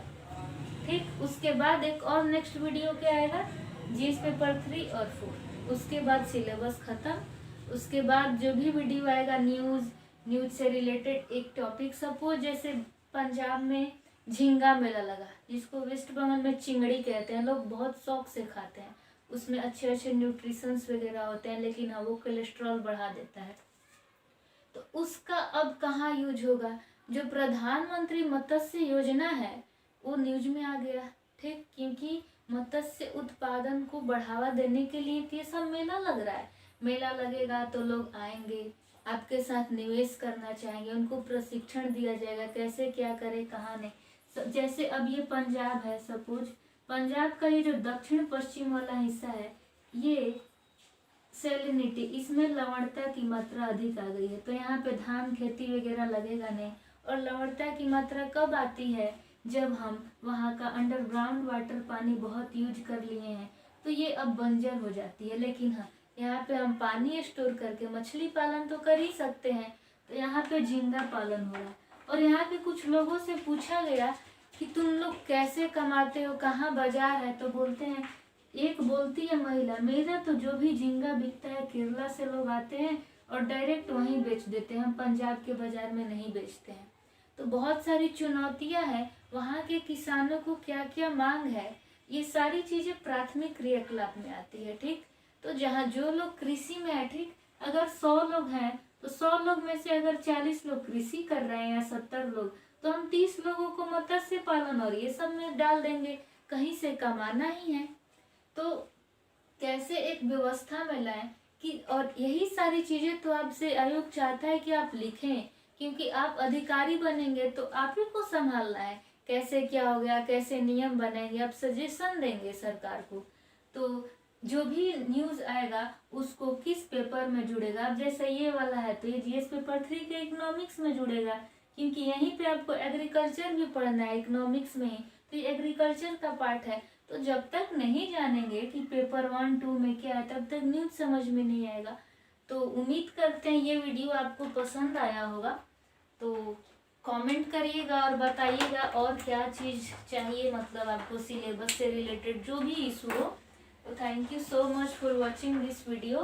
ठीक, उसके बाद एक और नेक्स्ट वीडियो क्या आएगा, जीएस पेपर 3 और 4, उसके बाद सिलेबस खत्म। उसके बाद जो भी वीडियो आएगा न्यूज से रिलेटेड एक टॉपिक, सपोज जैसे पंजाब में झींगा मेला लगा, जिसको वेस्ट बंगाल में चिंगड़ी कहते हैं, लोग बहुत शौक से खाते हैं, उसमें अच्छे अच्छे न्यूट्रिशंस वगैरह होते हैं, लेकिन हाँ वो कोलेस्ट्रॉल बढ़ा देता है। तो उसका अब कहाँ यूज होगा, जो प्रधानमंत्री मत्स्य योजना है वो न्यूज में आ गया। ठीक, क्योंकि मत्स्य उत्पादन को बढ़ावा देने के लिए ये सब मेला लग रहा है। मेला लगेगा तो लोग आएंगे, आपके साथ निवेश करना चाहेंगे, उनको प्रशिक्षण दिया जाएगा कैसे क्या करे, कहाँ नहीं। जैसे अब ये पंजाब है, सपोज पंजाब का ये जो दक्षिण पश्चिम वाला हिस्सा है, ये सेलिनिटी, इसमें लवणता की मात्रा अधिक आ गई है, तो यहाँ पे धान खेती वगैरह लगेगा नहीं। और लवणता की मात्रा कब आती है, जब हम वहाँ का अंडरग्राउंड वाटर पानी बहुत यूज कर लिए हैं, तो ये अब बंजर हो जाती है। लेकिन हाँ, यहाँ पे हम पानी स्टोर करके मछली पालन तो कर ही सकते हैं, तो यहाँ पे झींगा पालन हो रहा है। और यहाँ पे कुछ लोगों से पूछा गया कि तुम लोग कैसे कमाते हो, कहाँ बाजार है, तो बोलते हैं, एक बोलती है महिला, मेरा तो जो भी झींगा बिकता है केरला से लोग आते हैं और डायरेक्ट वहीं बेच देते हैं, हम पंजाब के बाजार में नहीं बेचते हैं। तो बहुत सारी चुनौतियां हैं, वहाँ के किसानों को क्या क्या मांग है, ये सारी चीजें प्राथमिक क्रियाकलाप में आती है। ठीक, तो जहाँ जो लोग कृषि में है, ठीक, अगर 100 लोग हैं तो 100 लोग में से अगर 40 लोग कृषि कर रहे हैं या 70 लोग, तो हम 30 लोगों को मत्स्य पालन और ये सब में डाल देंगे, कहीं से कमाना ही है। तो कैसे एक व्यवस्था में लाएं कि, और यही सारी चीजें तो आपसे आयोग चाहता है कि आप लिखें, क्योंकि आप अधिकारी बनेंगे तो आप ही को संभालना है, कैसे क्या हो गया, कैसे नियम बनेंगे, आप सजेशन देंगे सरकार को। तो जो भी न्यूज आएगा उसको किस पेपर में जुड़ेगा, अब जैसे ये वाला है तो ये जीएस पेपर 3 के इकोनॉमिक्स में जुड़ेगा, क्योंकि यहीं पे आपको एग्रीकल्चर भी पढ़ना है इकोनॉमिक्स में ही, तो ये एग्रीकल्चर का पार्ट है। तो जब तक नहीं जानेंगे कि पेपर 1, 2 में क्या है, तब तक न्यूज समझ में नहीं आएगा। तो उम्मीद करते हैं ये वीडियो आपको पसंद आया होगा, तो कमेंट करिएगा और बताइएगा और क्या चीज़ चाहिए, मतलब आपको सिलेबस से रिलेटेड जो भी इशू हो। तो thank you so much for watching this video.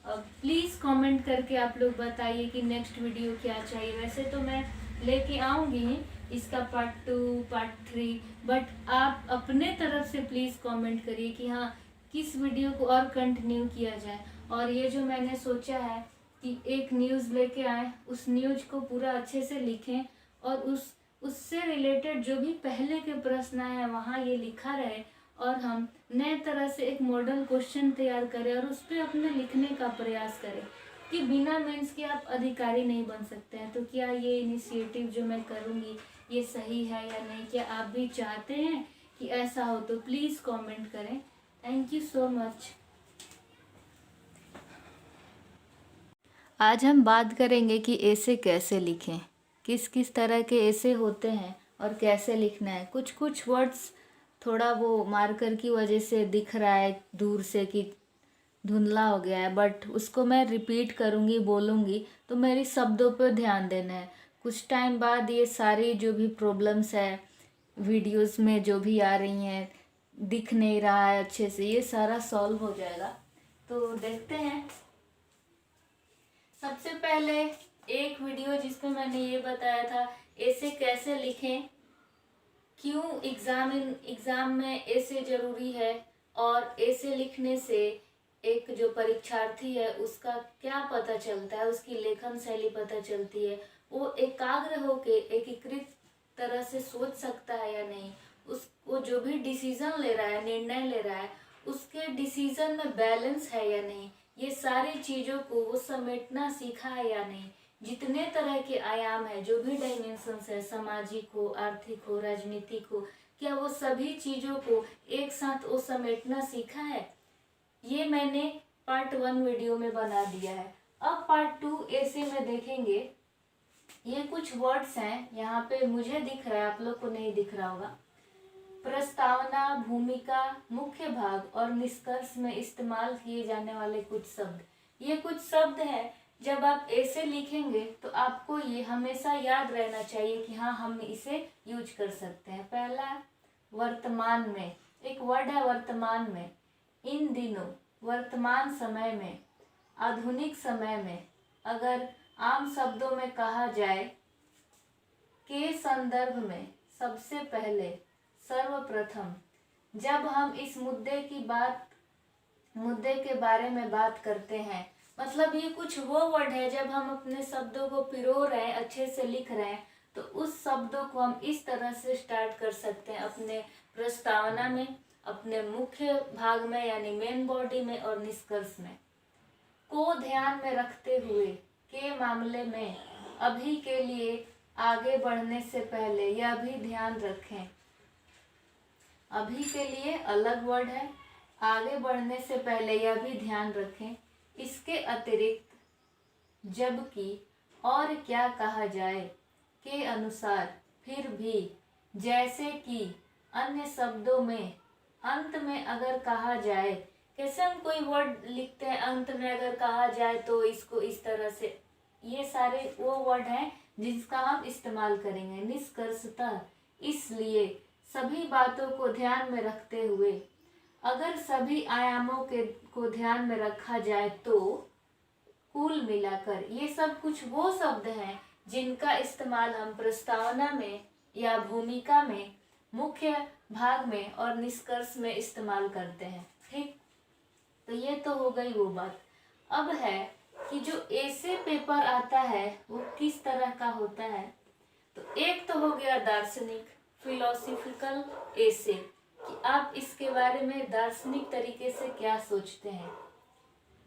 Please comment करके आप लोग बताइए कि नेक्स्ट वीडियो क्या चाहिए। वैसे तो मैं लेके आऊँगी इसका पार्ट 2, पार्ट 3, बट आप अपने तरफ से प्लीज़ कमेंट करिए कि हाँ किस वीडियो को और कंटिन्यू किया जाए। और ये जो मैंने सोचा है कि एक न्यूज़ लेके आए, उस न्यूज़ को पूरा अच्छे से लिखें और उससे रिलेटेड जो भी पहले के प्रश्न आए हैं वहाँ ये लिखा रहे, और हम नए तरह से एक मॉडल क्वेश्चन तैयार करें और उस पर अपने लिखने का प्रयास करें कि बिना मेंस के आप अधिकारी नहीं बन सकते हैं। तो क्या ये इनिशिएटिव जो मैं करूँगी ये सही है या नहीं, क्या आप भी चाहते हैं कि ऐसा हो, तो प्लीज़ कमेंट करें। Thank you so much. आज हम बात करेंगे कि ऐसे कैसे लिखें, किस किस तरह के ऐसे होते हैं और कैसे लिखना है। कुछ कुछ वर्ड्स थोड़ा वो मार्कर की वजह से दिख रहा है दूर से कि धुंधला हो गया है, बट उसको मैं रिपीट करूँगी, बोलूँगी, तो मेरी शब्दों पर ध्यान देना है। कुछ टाइम बाद ये सारी जो भी प्रॉब्लम्स है वीडियोस में जो भी आ रही हैं, दिख नहीं रहा है अच्छे से, ये सारा सॉल्व हो जाएगा। तो देखते हैं। सबसे पहले एक वीडियो जिसमें मैंने ये बताया था ऐसे कैसे लिखें, क्यों एग्जाम में ऐसे जरूरी है, और ऐसे लिखने से एक जो परीक्षार्थी है उसका क्या पता चलता है, उसकी लेखन शैली पता चलती है, वो एकाग्र होके एकीकृत तरह से सोच सकता है या नहीं, उसको जो भी डिसीजन ले रहा है, निर्णय ले रहा है, उसके डिसीजन में बैलेंस है या नहीं, ये सारी चीजों को वो समेटना सीखा है या नहीं। जितने तरह के आयाम है, जो भी डायमेंशंस है, सामाजिक हो, आर्थिक हो, राजनीतिक हो, क्या वो सभी चीजों को एक साथ वो समेटना सीखा है, ये मैंने पार्ट 1 वीडियो में बना दिया है। अब पार्ट 2 ऐसे में देखेंगे। ये कुछ वर्ड्स हैं, यहाँ पे मुझे दिख रहा है, आप लोग को नहीं दिख रहा होगा। प्रस्तावना, भूमिका, मुख्य भाग और निष्कर्ष में इस्तेमाल किए जाने वाले कुछ शब्द। ये कुछ शब्द हैं, जब आप ऐसे लिखेंगे तो आपको ये हमेशा याद रहना चाहिए कि हाँ, हम इसे यूज कर सकते हैं। पहला, वर्तमान में, एक वर्ड है वर्तमान में। इन दिनों, वर्तमान समय में, आधुनिक समय में। अगर आम शब्दों में कहा जाए, के संदर्भ में, सबसे पहले, सर्वप्रथम। जब हम इस मुद्दे के बारे में बात करते हैं, मतलब ये कुछ वो वर्ड है जब हम अपने शब्दों को पिरो रहे हैं, अच्छे से लिख रहे हैं, तो उस शब्दों को हम इस तरह से स्टार्ट कर सकते हैं अपने प्रस्तावना में, अपने मुख्य भाग में यानी मेन बॉडी में, और निष्कर्ष में। को ध्यान में रखते हुए, के मामले में, अभी के लिए, आगे बढ़ने से पहले, यह भी ध्यान रखें। अभी के लिए अलग वर्ड है, आगे बढ़ने से पहले यह भी ध्यान रखें। इसके अतिरिक्त, जबकि, और क्या कहा जाए, के अनुसार, फिर भी, जैसे कि, अन्य शब्दों में, अंत में अगर कहा जाए। कैसे हम कोई वर्ड लिखते हैं, अंत में अगर कहा जाए तो इसको इस तरह से, ये सारे वो वर्ड हैं जिसका हम इस्तेमाल करेंगे। निष्कर्षतः, इसलिए, सभी बातों को ध्यान में रखते हुए, अगर सभी आयामों को ध्यान में रखा जाए तो, कुल मिलाकर। ये सब कुछ वो शब्द हैं जिनका इस्तेमाल हम प्रस्तावना में या भूमिका में, मुख्य भाग में और निष्कर्ष में इस्तेमाल करते हैं। ठीक, तो ये तो हो गई वो बात। अब है कि जो ऐसे पेपर आता है वो किस तरह का होता है। तो एक तो हो गया दार्शनिक, फिलोसॉफिकल ऐसे, कि आप इसके बारे में दार्शनिक तरीके से क्या सोचते हैं,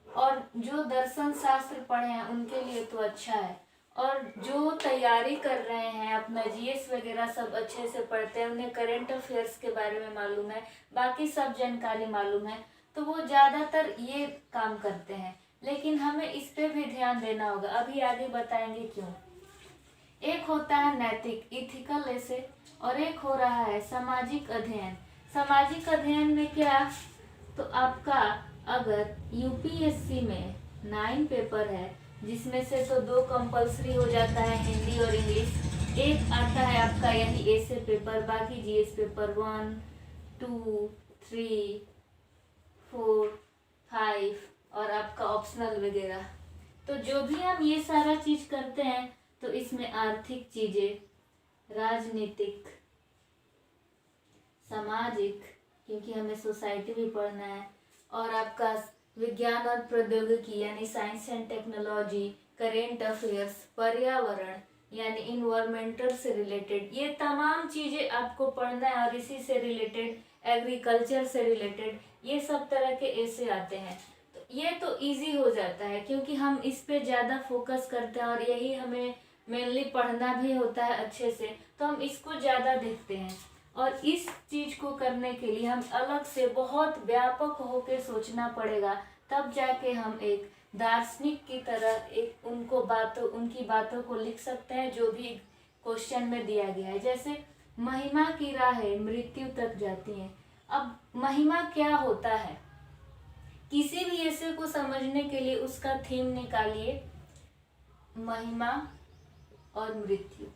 और जो दर्शन शास्त्र पढ़े हैं उनके लिए तो अच्छा है, और जो तैयारी कर रहे हैं, अपना जीएस वगैरह सब अच्छे से पढ़ते हैं, उन्हें करंट अफेयर्स के बारे में मालूम है, बाकी सब जानकारी मालूम है, तो वो ज़्यादातर ये काम करते हैं। लेकिन हमें इस पे भी ध्यान देना होगा, अभी आगे बताएंगे क्यों। एक होता है नैतिक, इथिकल ऐसे, और एक हो रहा है सामाजिक अध्ययन। सामाजिक अध्ययन में क्या, तो आपका अगर यूपीएससी में 9 पेपर है, जिसमें से तो 2 कंपलसरी हो जाता है, हिंदी और इंग्लिश, एक आता है आपका यही ऐसे पेपर, बाकी जीएस पेपर 1, 2, 3, 4, 5 और आपका ऑप्शनल वगैरह। तो जो भी हम ये सारा चीज करते हैं, तो इसमें आर्थिक चीजें, राजनीतिक, सामाजिक, क्योंकि हमें सोसाइटी भी पढ़ना है, और आपका विज्ञान और प्रौद्योगिकी यानी science and technology, current affairs, पर्यावरण यानी इन्वायरमेंटल से रिलेटेड, ये तमाम चीजें आपको पढ़ना है, और इसी से रिलेटेड एग्रीकल्चर से रिलेटेड ये सब तरह के ऐसे आते हैं। तो ये तो इजी हो जाता है क्योंकि हम इस पे ज़्यादा फोकस करते हैं, और यही हमें मेनली पढ़ना भी होता है अच्छे से, तो हम इसको ज़्यादा देखते हैं। और इस चीज को करने के लिए हम अलग से बहुत व्यापक होकर सोचना पड़ेगा, तब जाके हम एक दार्शनिक की तरह एक उनकी बातों को लिख सकते हैं जो भी क्वेश्चन में दिया गया है। जैसे महिमा की राहें मृत्यु तक जाती हैं। अब महिमा क्या होता है, किसी भी ऐसे को समझने के लिए उसका थीम निकालिए, महिमा और मृत्यु।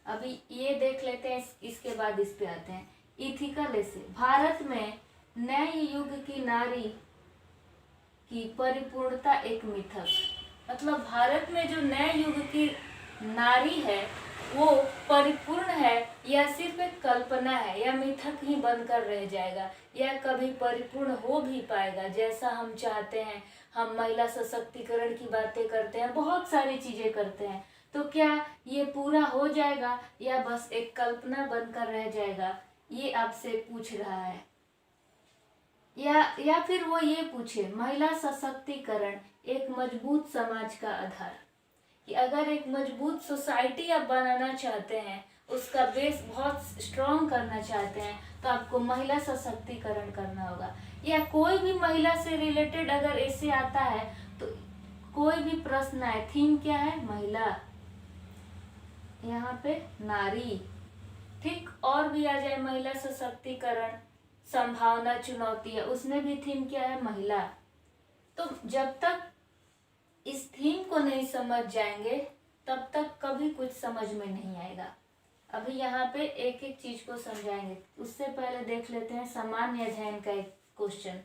अभी ये देख लेते हैं, इसके बाद इस पे आते हैं। इथिकल ऐसे, भारत में नए युग की नारी की परिपूर्णता एक मिथक, मतलब भारत में जो नए युग की नारी है वो परिपूर्ण है या सिर्फ एक कल्पना है या मिथक ही बनकर रह जाएगा, या कभी परिपूर्ण हो भी पाएगा जैसा हम चाहते हैं। हम महिला सशक्तिकरण की बातें करते हैं, बहुत सारी चीजें करते हैं, तो क्या ये पूरा हो जाएगा या बस एक कल्पना बनकर रह जाएगा, ये आपसे पूछ रहा है। या फिर वो ये पूछे, महिला सशक्तिकरण एक मजबूत समाज का आधार, कि अगर एक मजबूत सोसाइटी आप बनाना चाहते हैं, उसका बेस बहुत स्ट्रॉन्ग करना चाहते हैं, तो आपको महिला सशक्तिकरण करना होगा। या कोई भी महिला से रिलेटेड अगर ऐसे आता है तो कोई भी प्रश्न आए, थीम क्या है, महिला, यहाँ पे नारी, ठीक, और भी आ जाए महिला सशक्तिकरण, संभावना, चुनौतियां, उसमें भी थीम क्या है, महिला। तो जब तक इस थीम को नहीं समझ जाएंगे तब तक कभी कुछ समझ में नहीं आएगा। अभी यहाँ पे एक एक चीज को समझाएंगे, उससे पहले देख लेते हैं सामान्य अध्ययन का एक क्वेश्चन,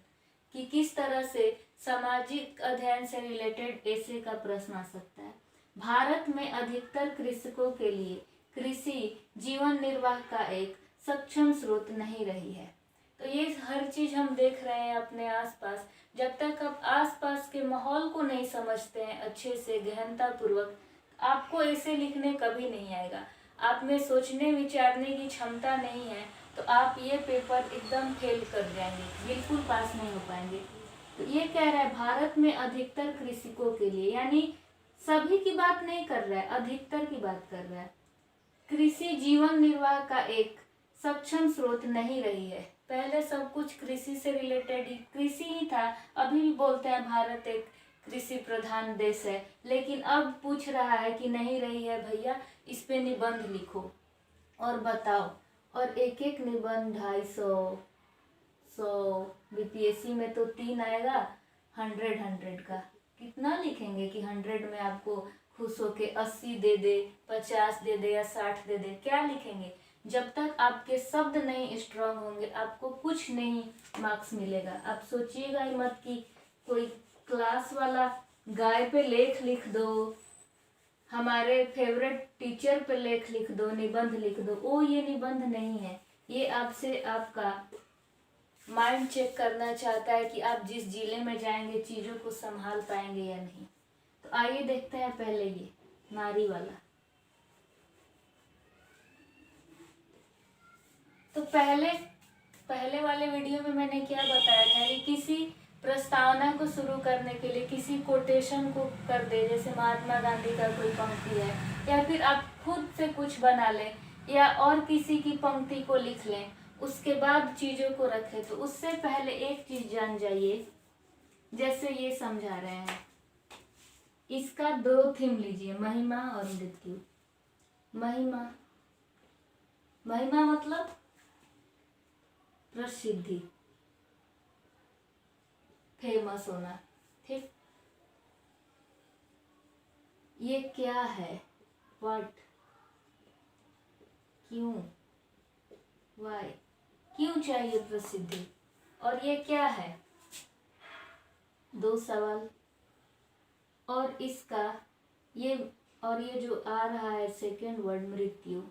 कि किस तरह से सामाजिक अध्ययन से रिलेटेड ऐसे का प्रश्न आ सकता है। भारत में अधिकतर कृषकों के लिए कृषि जीवन निर्वाह का एक सक्षम स्रोत नहीं रही है। तो ये हर चीज हम देख रहे हैं अपने आसपास। जब तक आप आसपास के माहौल को नहीं समझते हैं अच्छे से गहनता पूर्वक, आपको ऐसे लिखने कभी नहीं आएगा। आप में सोचने विचारने की क्षमता नहीं है तो आप ये पेपर एकदम फेल कर जाएंगे, बिल्कुल पास नहीं हो पाएंगे। तो ये कह रहा है भारत में अधिकतर कृषकों के लिए, यानी सभी की बात नहीं कर रहा है, अधिकतर की बात कर रहा है, कृषि जीवन निर्वाह का एक सक्षम स्रोत नहीं रही है। पहले सब कुछ कृषि से रिलेटेड ही, कृषि ही था। अभी भी बोलते हैं भारत एक कृषि प्रधान देश है, लेकिन अब पूछ रहा है कि नहीं रही है भैया, इस पे निबंध लिखो और बताओ। और एक एक निबंध 250, 100, बीपीएससी में तो 3 आएगा, 100 का कितना लिखेंगे कि 100 में आपको खुश होके 80 दे दे, 50 दे दे या 60 दे दे, क्या लिखेंगे। जब तक आपके शब्द नहीं स्ट्रांग होंगे आपको कुछ नहीं मार्क्स मिलेगा। आप सोचिएगा ही मत कि कोई क्लास वाला गाय पे लेख लिख दो, हमारे फेवरेट टीचर पे लेख लिख दो, निबंध लिख दो, ओ ये निबंध नहीं है। ये आपसे आपका माइंड चेक करना चाहता है कि आप जिस जिले में जाएंगे चीजों को संभाल पाएंगे या नहीं। तो आइए देखते हैं पहले ये नारी वाला। तो पहले वाले वीडियो में मैंने क्या बताया था कि किसी प्रस्तावना को शुरू करने के लिए किसी कोटेशन को कर दे, जैसे महात्मा गांधी का कोई पंक्ति है, या फिर आप खुद से कुछ बना लें या और किसी की पंक्ति को लिख लें, उसके बाद चीजों को रखें। तो उससे पहले एक चीज जान जाइए, जैसे ये समझा रहे हैं, इसका 2 थीम लीजिए, महिमा और मृत्यु। महिमा, महिमा मतलब प्रसिद्धि, फेमस होना, ठीक। ये क्या है, व्हाट, क्यों, वाई, क्यों चाहिए प्रसिद्धि, और ये क्या है, 2 सवाल। और इसका ये, और ये जो आ रहा है सेकेंड वर्ड मृत्यु,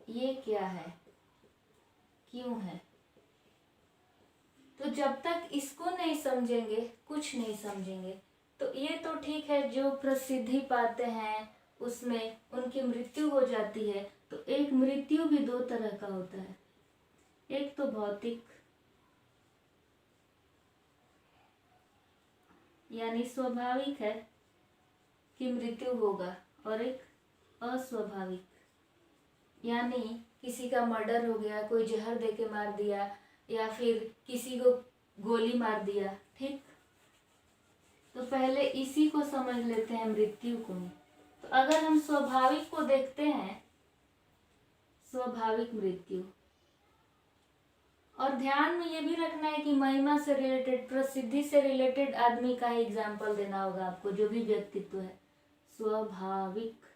ये क्या है, क्यों है। तो जब तक इसको नहीं समझेंगे कुछ नहीं समझेंगे। तो ये तो ठीक है, जो प्रसिद्धि पाते हैं उसमें उनकी मृत्यु हो जाती है। तो एक मृत्यु भी 2 तरह का होता है, एक तो भौतिक यानी स्वाभाविक है कि मृत्यु होगा, और एक अस्वाभाविक यानी किसी का मर्डर हो गया, कोई जहर दे के मार दिया या फिर किसी को गोली मार दिया, ठीक। तो पहले इसी को समझ लेते हैं, मृत्यु को। तो अगर हम स्वाभाविक को देखते हैं, स्वाभाविक मृत्यु, और ध्यान में ये भी रखना है कि महिमा से रिलेटेड, प्रसिद्धि से रिलेटेड आदमी का ही एग्जाम्पल देना होगा आपको, जो भी व्यक्तित्व है। स्वाभाविक,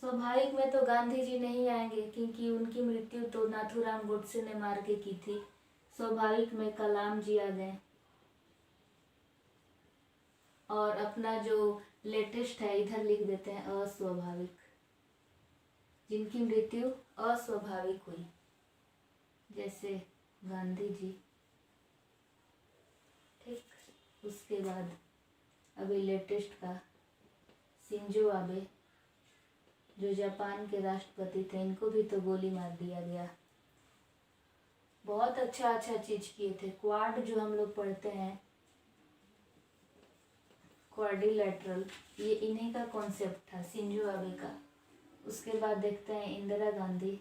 स्वाभाविक में तो गांधी जी नहीं आएंगे, क्योंकि उनकी मृत्यु तो नाथूराम गोडसे ने मार के की थी। स्वाभाविक में कलाम जी आ गए, और अपना जो लेटेस्ट है इधर लिख देते हैं अस्वाभाविक, जिनकी मृत्यु अस्वाभाविक हुई, जैसे गांधी जी, ठीक। उसके बाद अभी लेटेस्ट का शिंजो आबे, जो जापान के राष्ट्रपति थे, इनको भी तो गोली मार दिया गया। बहुत अच्छा अच्छा चीज किए थे। क्वाड जो हम लोग पढ़ते हैं, क्वाड्रिलैटरल, ये इन्हीं का कॉन्सेप्ट था, शिंजो आबे का। उसके बाद देखते हैं इंदिरा गांधी,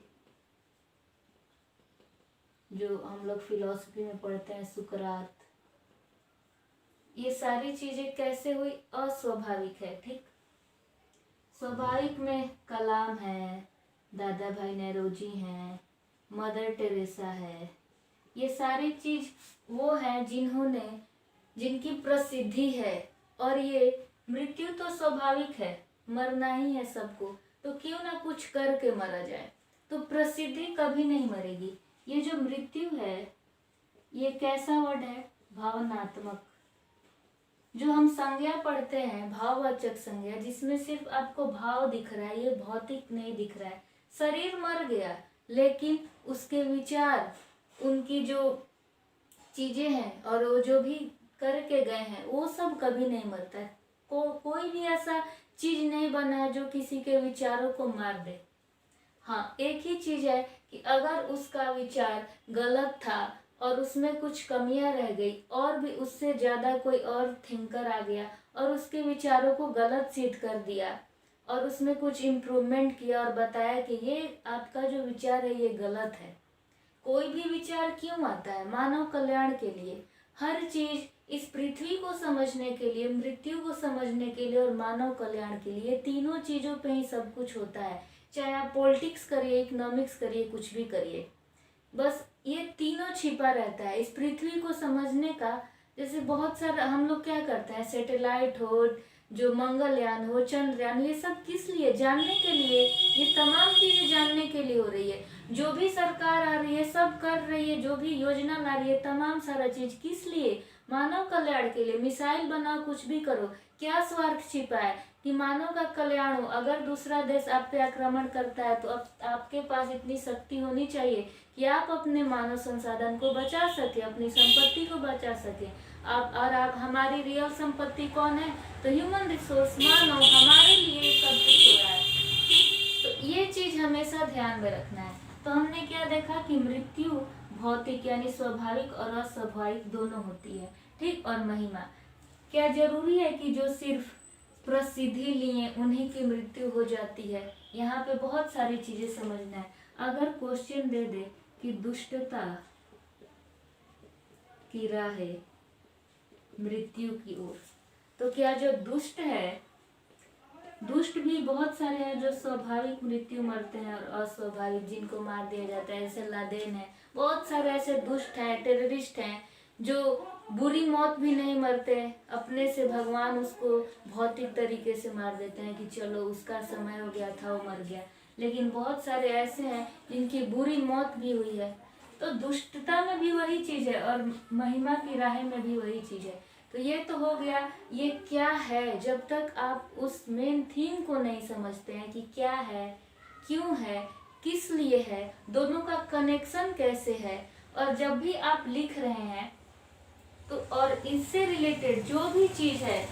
जो हम लोग फिलॉसफी में पढ़ते हैं, सुकरात। ये सारी चीजें कैसे हुई? अस्वाभाविक है, ठीक। स्वाभाविक में कलाम है, दादा भाई नेरोजी हैं, मदर टेरेसा है। ये सारी चीज वो है जिन्होंने, जिनकी प्रसिद्धि है। और ये मृत्यु तो स्वाभाविक है, मरना ही है सबको, तो क्यों ना कुछ करके मरा जाए। तो प्रसिद्धि कभी नहीं मरेगी। ये जो मृत्यु है, ये कैसा वर्ड है? भावनात्मक। जो हम संज्ञा पढ़ते हैं, भाववाचक संज्ञा, जिसमें सिर्फ आपको भाव दिख रहा है, ये भौतिक नहीं दिख रहा है। शरीर मर गया, लेकिन उसके विचार, उनकी जो चीजें हैं और वो जो भी करके गए हैं, वो सब कभी नहीं मरता है। कोई भी ऐसा चीज नहीं बना है जो किसी के विचारों को मार दे। हाँ, एक ही चीज है कि अगर उसका विचार गलत था और उसमें कुछ कमियां रह गई, और भी उससे ज्यादा कोई और थिंकर आ गया और उसके विचारों को गलत सिद्ध कर दिया और उसमें कुछ इम्प्रूवमेंट किया और बताया कि ये आपका जो विचार है ये गलत है। कोई भी विचार क्यों आता है? मानव कल्याण के लिए। हर चीज इस पृथ्वी को समझने के लिए, मृत्यु को समझने के लिए और मानव कल्याण के लिए, तीनों चीजों पे ही सब कुछ होता है। चाहे आप पॉलिटिक्स करिए, इकोनॉमिक्स करिए, कुछ भी करिए, बस ये तीनों छिपा रहता है इस पृथ्वी को समझने का। जैसे बहुत सारा हम लोग क्या करते हैं, सैटेलाइट हो, जो मंगलयान हो, चंद्रयान, ये सब किस लिए? जानने के लिए। ये तमाम चीजें जानने के लिए हो रही है। जो भी सरकार आ रही है सब कर रही है, जो भी योजना ला रही है, तमाम सारा चीज किस लिए? मानव कल्याण के लिए। मिसाइल बनाओ, कुछ भी करो, क्या स्वार्थ छिपा है? कि मानव का कल्याण हो। अगर दूसरा देश आप पे आक्रमण करता है तो आपके पास इतनी शक्ति होनी चाहिए कि आप अपने मानव संसाधन को बचा सके, अपनी संपत्ति को बचा सके। आप हमारी रियल संपत्ति कौन है? तो ह्यूमन रिसोर्स, मानव, हमारे लिए सब कुछ हो रहा है। तो ये चीज हमेशा ध्यान में रखना है। तो हमने क्या देखा कि मृत्यु भौतिक यानी स्वाभाविक और अस्वाभाविक दोनों होती है, ठीक। और महिमा, क्या जरूरी है कि जो सिर्फ प्रसिद्धि लिए उन्हीं की मृत्यु हो जाती है? यहाँ पे बहुत सारी चीजें समझना है। अगर क्वेश्चन दे दे कि दुष्टता की राहें मृत्यु की ओर, तो क्या जो दुष्ट है, दुष्ट भी बहुत सारे हैं जो स्वाभाविक मृत्यु मरते हैं और अस्वाभाविक जिनको मार दिया जाता है, जैसे लादेन है। बहुत सारे ऐसे दुष्ट हैं, टेररिस्ट हैं जो बुरी मौत भी नहीं मरते, अपने से भगवान उसको भौतिक तरीके से मार देते हैं कि चलो उसका समय हो गया था, वो मर गया। लेकिन बहुत सारे ऐसे हैं जिनकी बुरी मौत भी हुई है। तो दुष्टता में भी वही चीज है और महिमा की राह में भी वही चीज है। तो ये तो हो गया, ये क्या है। जब तक आप उस मेन थीम को नहीं समझते हैं कि क्या है, क्यों है, किस लिए है, दोनों का कनेक्शन कैसे है, और जब भी आप लिख रहे हैं तो और इससे रिलेटेड जो भी चीज है,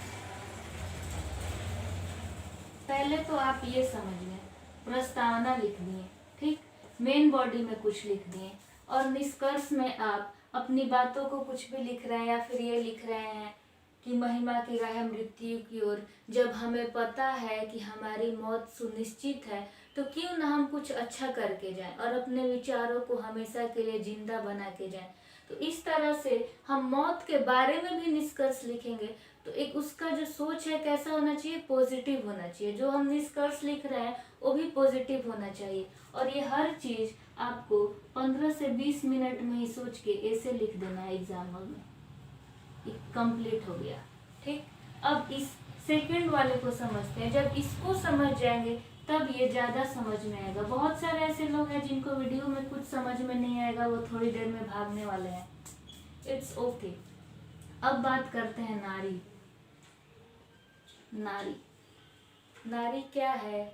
पहले तो आप ये समझ लें, प्रस्तावना लिख दिए, ठीक, मेन बॉडी में कुछ लिख दिए, और निष्कर्ष में आप अपनी बातों को कुछ भी लिख रहे हैं या फिर ये लिख रहे हैं कि महिमा की राह मृत्यु की ओर। जब हमें पता है कि हमारी मौत सुनिश्चित है तो क्यों ना हम कुछ अच्छा करके जाएं और अपने विचारों को हमेशा के लिए जिंदा बना के जाएं। तो इस तरह से हम मौत के बारे में भी निष्कर्ष लिखेंगे। तो एक उसका जो सोच है कैसा होना चाहिए, पॉजिटिव होना चाहिए। जो हम निष्कर्ष लिख रहे हैं वो भी पॉजिटिव होना चाहिए। और ये हर चीज आपको 15 से 20 मिनट में ही सोच के ऐसे लिख देना है एग्जाम हॉल में। कंप्लीट हो गया। ठीक, अब इस सेकंड वाले को समझते हैं। जब इसको समझ जाएंगे तब ये ज्यादा समझ में आएगा। बहुत सारे ऐसे लोग हैं जिनको वीडियो में कुछ समझ में नहीं आएगा, वो थोड़ी देर में भागने वाले हैं। It's okay. अब बात करते हैं नारी। नारी, नारी क्या है,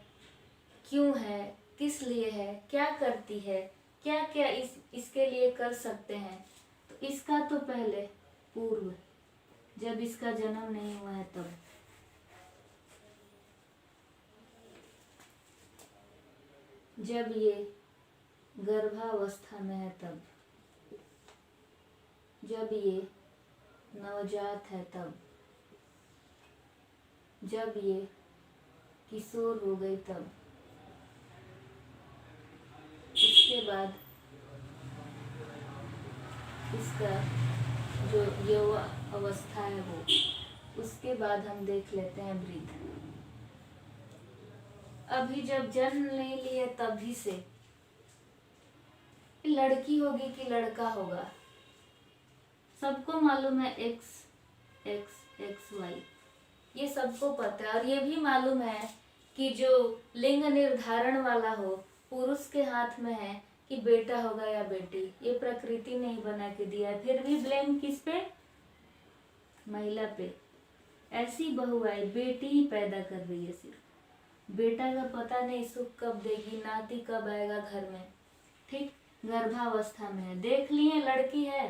क्यों है, किस लिए है, क्या करती है, क्या क्या इसके लिए कर सकते हैं। तो इसका तो पहले पूर्व, जब इसका जन्म नहीं हुआ है तब, जब ये गर्भावस्था में है तब, जब ये नवजात है तब, जब ये किशोर हो गई तब, उसके बाद इसका जो यौवा अवस्था है वो, उसके बाद हम देख लेते हैं वृद्ध। अभी जब जन्म नहीं लिए तभी से लड़की होगी कि लड़का होगा, सबको मालूम है। एक्स एक्स एक्स वाई, ये सबको पता है। और ये भी मालूम है कि जो लिंग निर्धारण वाला हो पुरुष के हाथ में है कि बेटा होगा या बेटी। ये प्रकृति ने ही बना के दिया है। फिर भी ब्लेम किस पे, महिला पे। ऐसी बहू आई, बेटी ही पैदा कर रही है सिर्फ, बेटा का पता नहीं सुख कब देगी, नाती कब आएगा घर में। ठीक, गर्भावस्था में है, देख लिए लड़की है,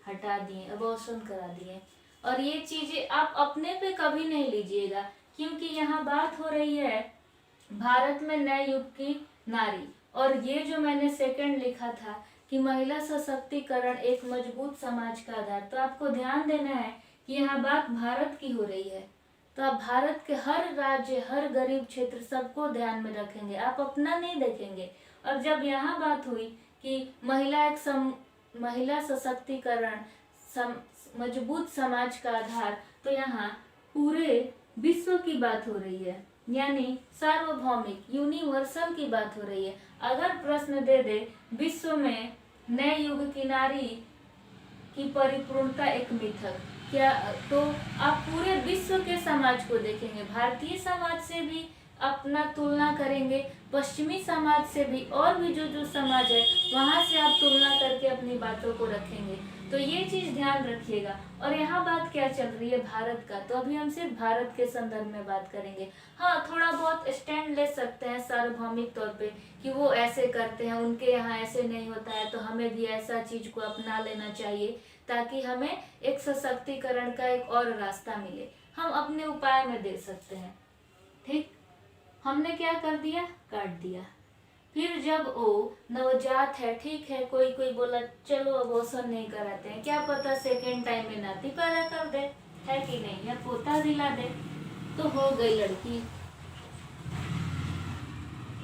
हटा दिए, अबॉर्शन करा दिए। और ये चीजें आप अपने पे कभी नहीं लीजिएगा, क्योंकि यहाँ बात हो रही है भारत में नए युग की नारी। और ये जो मैंने सेकंड लिखा था कि महिला सशक्तिकरण एक मजबूत समाज का आधार, तो आपको ध्यान देना है कि यहाँ बात भारत की हो रही है। तो आप भारत के हर राज्य, हर गरीब क्षेत्र सबको ध्यान में रखेंगे, आप अपना नहीं देखेंगे। और जब यहाँ बात हुई कि महिला सशक्तिकरण मजबूत समाज का आधार, तो यहाँ पूरे विश्व की बात हो रही है, यानी सार्वभौमिक यूनिवर्सल की बात हो रही है। अगर प्रश्न दे दे विश्व में नए युग की नारी की परिपूर्णता एक मिथक क्या, तो आप पूरे विश्व के समाज को देखेंगे, भारतीय समाज से भी अपना तुलना करेंगे, पश्चिमी समाज से भी, और भी जो जो समाज है वहां से आप तुलना करके अपनी बातों को रखेंगे। तो ये चीज ध्यान रखिएगा। और यहाँ बात क्या चल रही है, भारत का, तो अभी हम सिर्फ भारत के संदर्भ में बात करेंगे। हाँ, थोड़ा बहुत स्टैंड ले सकते हैं सार्वभौमिक तौर पे कि वो ऐसे करते हैं, उनके यहाँ ऐसे नहीं होता है, तो हमें भी ऐसा चीज को अपना लेना चाहिए ताकि हमें एक सशक्तिकरण का एक और रास्ता मिले। हम अपने उपाय में दे सकते हैं। ठीक, हमने क्या कर दिया, काट दिया। फिर जब वो नवजात है, ठीक है, कोई कोई बोला चलो अबॉर्शन नहीं कराते हैं, क्या पता सेकेंड टाइम में नाती पैदा कर दे, है कि नहीं, या पोता दिला दे, तो हो गई लड़की।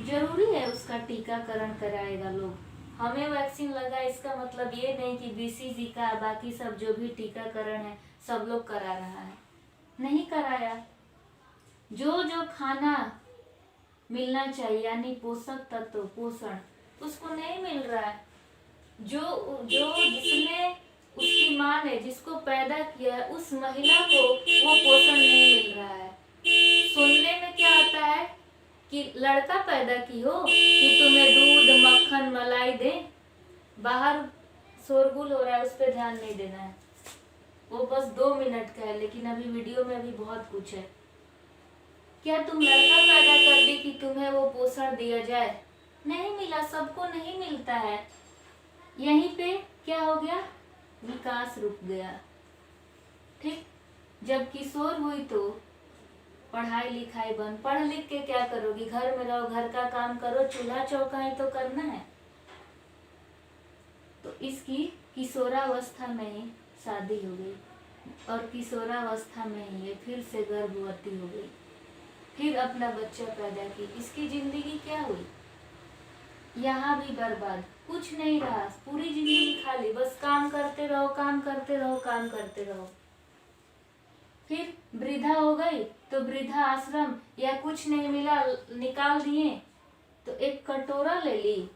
जरूरी है उसका टीकाकरण कराएगा लोग। हमें वैक्सीन लगा इसका मतलब ये नहीं कि बीसीजी का बाकी सब जो भी टीकाकरण है सब लोग करा रहा है, नहीं कराया। जो जो खाना मिलना चाहिए यानी पोषक तत्व, पोषण, उसको नहीं मिल रहा है। जो जो जिसने, उसकी माँ ने जिसको पैदा किया है उस महिला को वो पोषण नहीं मिल रहा है। सुनने में क्या आता है कि लड़का पैदा की हो कि तुम्हें दूध मक्खन मलाई दे, बाहर शोरगुल हो रहा है, उस पर ध्यान नहीं देना है। वो बस 2 मिनट का है, लेकिन अभी वीडियो में अभी बहुत कुछ है। क्या तुम लड़का पैदा कर दी कि तुम्हें वो पोषण दिया जाए, नहीं मिला, सबको नहीं मिलता है। यहीं पे क्या हो गया, विकास रुक गया। ठीक, जब किशोर हुई तो पढ़ाई लिखाई बंद, पढ़ लिख के क्या करोगी, घर में रहो, घर का काम करो, चूल्हा चौका ही तो करना है। तो इसकी किशोरावस्था में ही शादी हो गई। और किशोरावस्था में ही ये फिर से गर्भवती हो गई, फिर अपना बच्चा पैदा की। इसकी जिंदगी क्या हुई? यहाँ भी बर्बाद, कुछ नहीं रहा, पूरी जिंदगी खाली, बस काम करते रहो, काम करते रहो, काम करते रहो। फिर वृद्धा हो गई तो वृद्धा आश्रम, या कुछ नहीं मिला निकाल दिए तो एक कटोरा ले ली,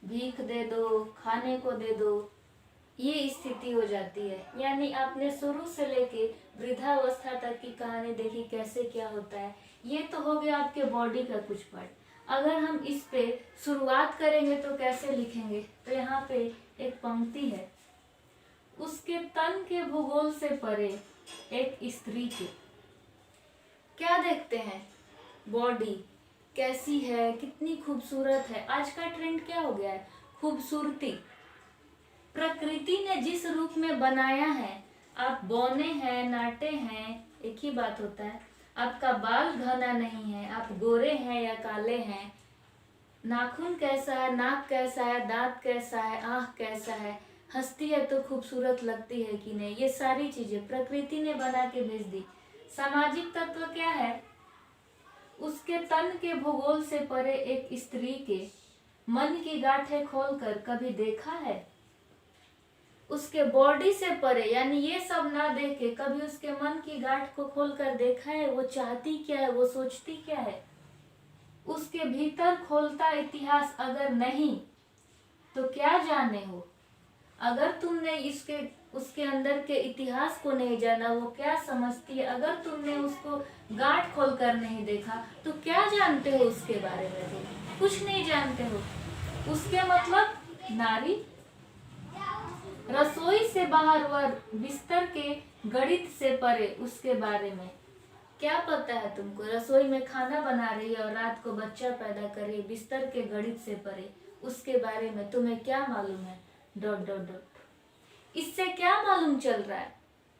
भीख दे दो, खाने को दे दो, ये स्थिति हो जाती है। यानी आपने शुरू से लेके वृद्धावस्था तक की कहानी देखी, कैसे क्या होता है। ये तो हो गया आपके बॉडी का कुछ पार्ट। अगर हम इस पे शुरुआत करेंगे तो कैसे लिखेंगे? तो यहाँ पे एक पंक्ति है, उसके तन के भूगोल से परे एक स्त्री के। क्या देखते हैं? बॉडी कैसी है, कितनी खूबसूरत है। आज का ट्रेंड क्या हो गया है? खूबसूरती। प्रकृति ने जिस रूप में बनाया है, आप बौने हैं, नाटे हैं, एक ही बात होता है। आपका बाल घना नहीं है, आप गोरे हैं या काले हैं, नाखून कैसा है, नाक कैसा है, दांत कैसा है, आँख कैसा है, हंसती है तो खूबसूरत लगती है कि नहीं, ये सारी चीजें प्रकृति ने बना के भेज दी। सामाजिक तत्व क्या है? उसके तन के भूगोल से परे एक स्त्री के मन की गांठें खोलकर कभी देखा है? उसके बॉडी से परे, यानी ये सब ना देख के कभी उसके मन की गांठ को खोलकर देखा है? वो चाहती क्या है, वो सोचती क्या है? उसके भीतर खोलता इतिहास अगर नहीं तो क्या जाने हो? अगर तुमने उसके अंदर के इतिहास को नहीं जाना, वो क्या समझती है, अगर तुमने उसको गांठ खोलकर नहीं देखा तो क्या जानते हो उसके बारे में? तुम कुछ नहीं जानते हो। उसके मतलब नारी, रसोई से बाहर व बिस्तर के गणित से परे उसके बारे में क्या पता है तुमको? रसोई में खाना बना रही है और रात को बच्चा पैदा कर रही है, बिस्तर के गणित से परे उसके बारे में तुम्हें क्या मालूम है? Dot dot dot. इससे क्या मालूम चल रहा है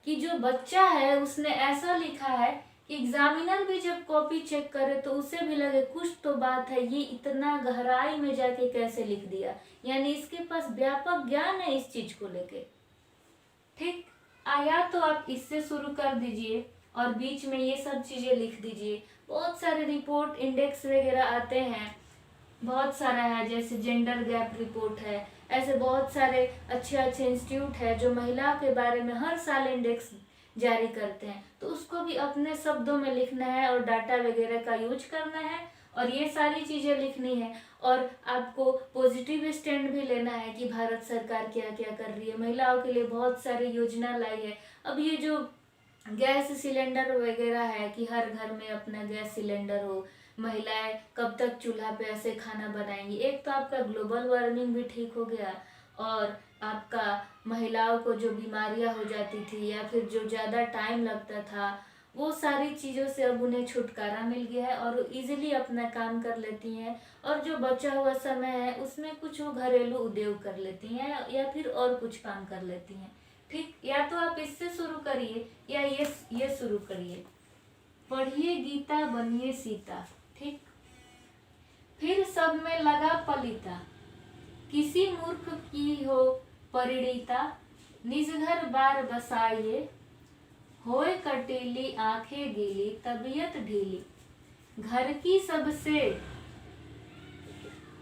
कि जो बच्चा है उसने ऐसा लिखा है कि एग्जामिनर भी जब कॉपी चेक करे तो उसे भी लगे कुछ तो बात है, ये इतना गहराई में जाके कैसे लिख दिया। यानी इसके पास व्यापक ज्ञान है इस चीज को लेके। ठीक, या तो आप इससे शुरू कर दीजिए और बीच में ये सब चीजें लिख दीजिए। बहुत सारे रिपोर्ट, इंडेक्स वगैरह आते हैं, बहुत सारा है, जैसे जेंडर गैप रिपोर्ट है, ऐसे बहुत सारे अच्छे अच्छे इंस्टीट्यूट है जो महिला के बारे में हर साल इंडेक्स जारी करते हैं। तो उसको भी अपने शब्दों में लिखना है और डाटा वगैरह का यूज करना है और ये सारी चीजें लिखनी है। और आपको पॉजिटिव स्टैंड भी लेना है कि भारत सरकार क्या क्या कर रही है, महिलाओं के लिए बहुत सारी योजना लाई है। अब ये जो गैस सिलेंडर वगैरह है कि हर घर में अपना गैस सिलेंडर हो, महिलाएं कब तक चूल्हा पे ऐसे खाना बनाएंगी। एक तो आपका ग्लोबल वार्मिंग भी ठीक हो गया और आपका महिलाओं को जो बीमारियां हो जाती थी या फिर जो ज़्यादा टाइम लगता था, वो सारी चीज़ों से अब उन्हें छुटकारा मिल गया है और इजीली अपना काम कर लेती हैं। और जो बचा हुआ समय है उसमें कुछ वो घरेलू उद्योग कर लेती हैं या फिर और कुछ काम कर लेती हैं। ठीक, या तो आप इससे शुरू करिए या ये शुरू करिए, पढ़िए गीता बनिए सीता। ठीक, फिर सब में लगा पलीता, किसी मूर्ख की हो परिणीता, निज घर बार बसाइए, होए कटीली आंखें गीली, तबीयत ढीली, घर की सबसे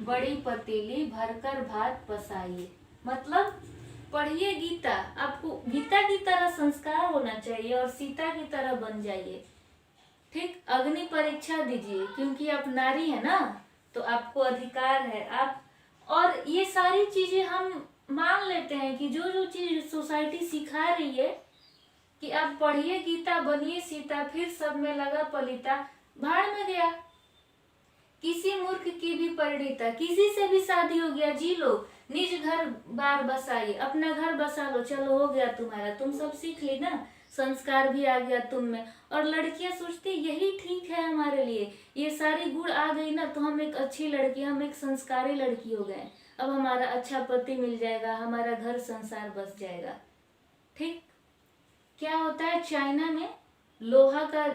बड़ी पतीली, भरकर भात पसाइए। मतलब पढ़िए गीता, आपको गीता की तरह संस्कार होना चाहिए और सीता की तरह बन जाइए। ठीक, अग्नि परीक्षा दीजिए क्योंकि आप नारी है ना, तो आपको अधिकार है। आप और ये सारी चीजें हम मान लेते हैं कि जो जो चीज सोसाइटी सिखा रही है कि आप पढ़िए गीता बनिए सीता, फिर सब में लगा पलीता, भाड़ में गया। किसी मूर्ख की भी परिणीता, किसी से भी शादी हो गया, जी लो, निज घर बार बसाइए, अपना घर बसा लो, चलो हो गया तुम्हारा, तुम सब सीख ली ना, संस्कार भी आ गया तुम में। और लड़कियां सोचती यही ठीक है हमारे लिए, ये सारी गुण आ गई ना तो हम एक अच्छी लड़की, हम एक संस्कारी लड़की हो गए, अब हमारा अच्छा पति मिल जाएगा, हमारा घर संसार बस जाएगा। ठीक, क्या होता है चाइना में लोहा का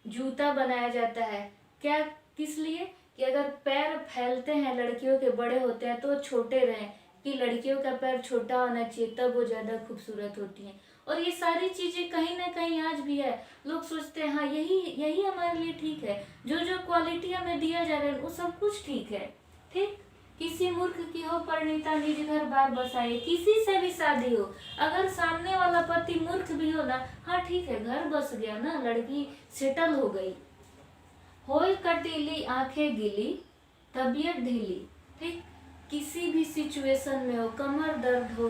जूता बनाया जाता है, क्या, किस लिए? कि अगर पैर फैलते हैं लड़कियों के बड़े होते हैं तो छोटे रहें, कि लड़कियों का पैर छोटा होना चाहिए तब वो ज्यादा खूबसूरत होती हैं। और ये सारी चीजें कहीं ना कहीं आज भी है। लोग सोचते हैं हाँ यही यही हमारे लिए ठीक है, जो जो क्वालिटी हमें दिया जा रहा है वो सब कुछ ठीक है। ठीक, किसी मूर्ख की हो परिणीता निज घर बार बसाए, किसी से भी शादी हो, अगर सामने वाला पति मूर्ख भी हो ना, हाँ ठीक है, घर बस गया ना, लड़की सेटल हो गई। होय कटीली आंखें गीली तबीयत ढीली। ठीक, किसी भी सिचुएशन में हो, कमर दर्द हो,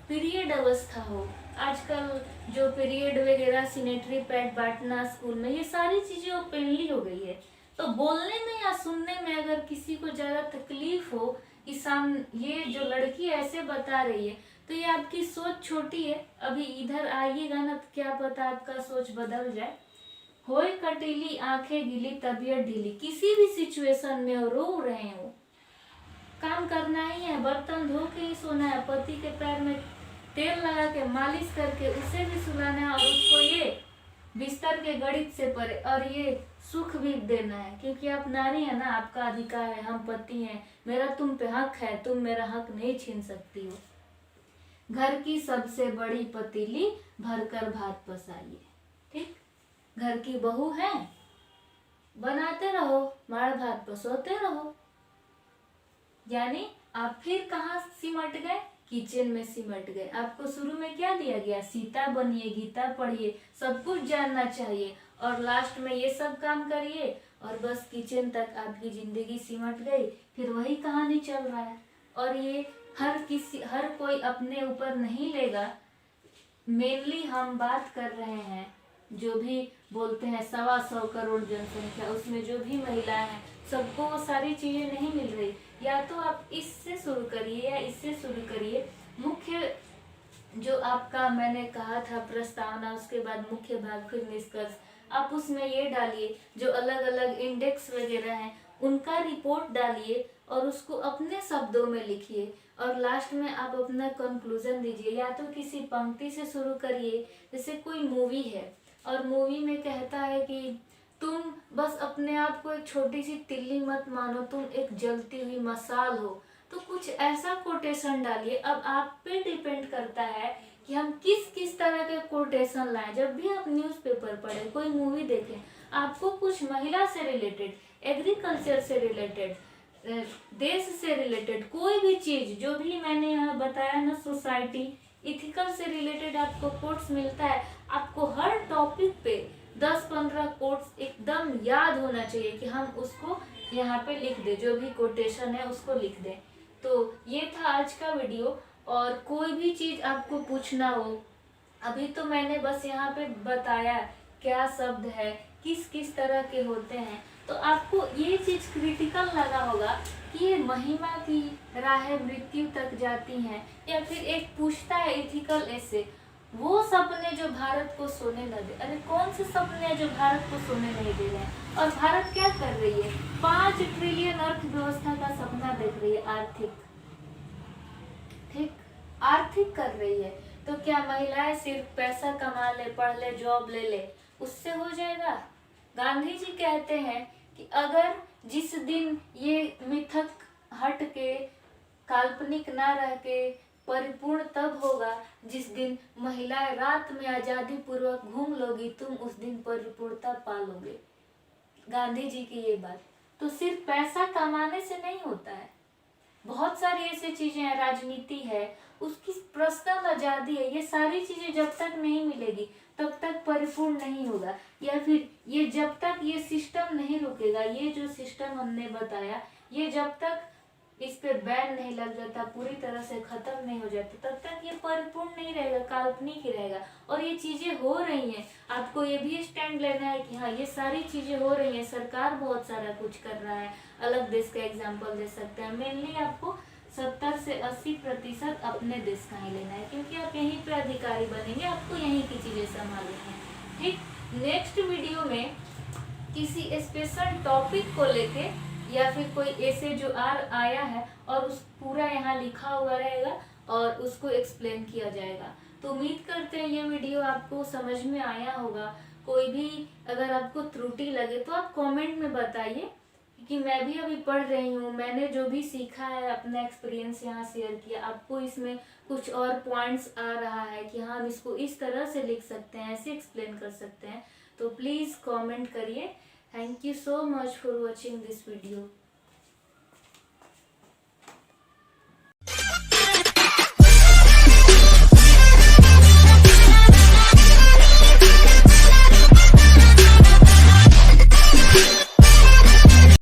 पीरियड अवस्था हो, आजकल जो पीरियड वगैरह सैनिटरी पैड बांटना स्कूल में, ये सारी चीजें ओपनली हो गई है। तो बोलने में या सुनने में अगर किसी को ज्यादा तकलीफ हो कि ये जो लड़की ऐसे बता रही है, तो ये आपकी सोच छोटी है। अभी इधर आइएगा ना तो क्या पता आपका सोच बदल जाए। होय कटीली आंखें गीली तबीयत ढीली, किसी भी सिचुएशन में हो, रो रहे हो, काम करना ही है, बर्तन धो के ही सोना है, पति के पैर में तेल लगा के मालिश करके उसे भी सुलाना है, और उसको ये बिस्तर के गणित से परे और ये सुख भी देना है, क्योंकि आप नारी है ना, आपका अधिकार है, हम पति हैं, मेरा तुम पे हक है, तुम मेरा हक नहीं छीन सकती हो। घर की सबसे बड़ी पतीली भरकर भात पसाइए। ठीक, घर की बहू है, बनाते रहो, मार भात पसोते रहो। यानी आप फिर कहाँ सिमट गए, किचन में सिमट गए। आपको शुरू में क्या दिया गया, सीता बनिए, गीता पढ़िए, सब कुछ जानना चाहिए, और लास्ट में ये सब काम करिए, और बस किचन तक आपकी जिंदगी सिमट गई। फिर वही कहानी चल रहा है, और ये हर कोई अपने ऊपर नहीं लेगा। मेनली हम बात कर रहे हैं, जो भी बोलते हैं 125 करोड़ जनसंख्या, उसमें जो भी महिलाएं हैं, सबको वो सारी चीजें नहीं मिल रही। या तो आप इससे शुरू करिए या इससे शुरू करिए। मुख्य जो आपका मैंने कहा था प्रस्तावना, उसके बाद मुख्य भाग, फिर निष्कर्ष, आप उसमें ये डालिए, जो अलग अलग इंडेक्स वगैरह हैं उनका रिपोर्ट डालिए, और उसको अपने शब्दों में लिखिए, और लास्ट में आप अपना कंक्लूजन दीजिए। या तो किसी पंक्ति से शुरू करिए, जैसे कोई मूवी है और मूवी में कहता है कि तुम बस अपने आप को एक छोटी सी तिल्ली मत मानो, तुम एक जलती हुई मसाल हो, तो कुछ ऐसा कोटेशन डालिए। अब आप पे डिपेंड करता है कि हम किस किस तरह के कोटेशन लाएं। जब भी आप न्यूज़पेपर पढ़ें, कोई मूवी देखें, आपको कुछ महिला से रिलेटेड, एग्रीकल्चर से रिलेटेड, देश से रिलेटेड कोई भी चीज, जो भी मैंने यहाँ बताया ना, सोसाइटी, इथिकल से रिलेटेड आपको कोट्स मिलता है। आपको हर टॉपिक पे 10-15 कोट्स एकदम याद होना चाहिए कि हम उसको यहाँ पे लिख दे, जो भी कोटेशन है उसको लिख दें। तो ये था आज का वीडियो, और कोई भी चीज आपको पूछना हो, अभी तो मैंने बस यहाँ पे बताया क्या शब्द है, किस किस तरह के होते हैं, तो आपको ये चीज क्रिटिकल लगा होगा कि ये महिमा की राहें मृत्यु तक जाती हैं, या फिर एक पूछता है इथिकल ऐसे, वो सपने जो भारत को सोने न दे। अरे कौन से सपने हैं जो भारत को सोने नहीं दे रहे हैं? और भारत क्या कर रही है, 5 ट्रिलियन अर्थव्यवस्था का सपना देख रही है, आर्थिक, ठीक, आर्थिक कर रही है। तो क्या महिलाएं सिर्फ पैसा कमा ले, पढ़ ले, जॉब ले ले, उससे हो जाएगा? गांधी जी कहते हैं कि अगर जिस दिन ये मिथक हट के, काल्पनिक ना रह के परिपूर्ण तब होगा जिस दिन महिलाएं रात में आजादी पूर्वक घूम लोगी, तुम उस दिन परिपूर्णता पालोगे। गांधी जी की ये बात। तो सिर्फ पैसा कमाने से नहीं होता है, बहुत सारी ऐसी चीजें हैं, राजनीति है, उसकी पर्सनल आजादी है, ये सारी चीजें जब तक नहीं मिलेगी तब तक परिपूर्ण नहीं होगा। या फिर ये जब तक ये सिस्टम नहीं रुकेगा, ये जो सिस्टम हमने बताया, ये जब तक इस पे बैन नहीं लग जाता, पूरी तरह से खत्म नहीं हो जाता, तब तक ये परिपूर्ण नहीं रहेगा, काल्पनिक ही रहेगा। और ये चीजें हो रही हैं, आपको ये भी स्टैंड लेना है कि हाँ ये सारी चीजें हो रही हैं, सरकार बहुत सारा कुछ कर रहा है। अलग देश का एग्जाम्पल दे सकते हैं। मेनली आपको 70 से 80% अपने देश का ही लेना है, क्योंकि आप यहीं पे अधिकारी बनेंगे, आपको यहीं की चीजें संभालनी है। ठीक, नेक्स्ट वीडियो में किसी स्पेशल टॉपिक को लेके, या फिर कोई ऐसे जो आया है और उस पूरा यहाँ लिखा हुआ रहेगा और उसको एक्सप्लेन किया जाएगा। तो उम्मीद करते हैं ये वीडियो आपको समझ में आया होगा। कोई भी अगर आपको त्रुटि लगे तो आप कमेंट में बताइए, क्योंकि मैं भी अभी पढ़ रही हूँ, मैंने जो भी सीखा है अपना एक्सपीरियंस यहाँ शेयर किया, आपको इसमें कुछ और पॉइंट्स आ रहा है कि हाँ हम इसको इस तरह से लिख सकते हैं, ऐसे एक्सप्लेन कर सकते हैं, तो प्लीज़ कमेंट करिए। Thank you so much for watching this video.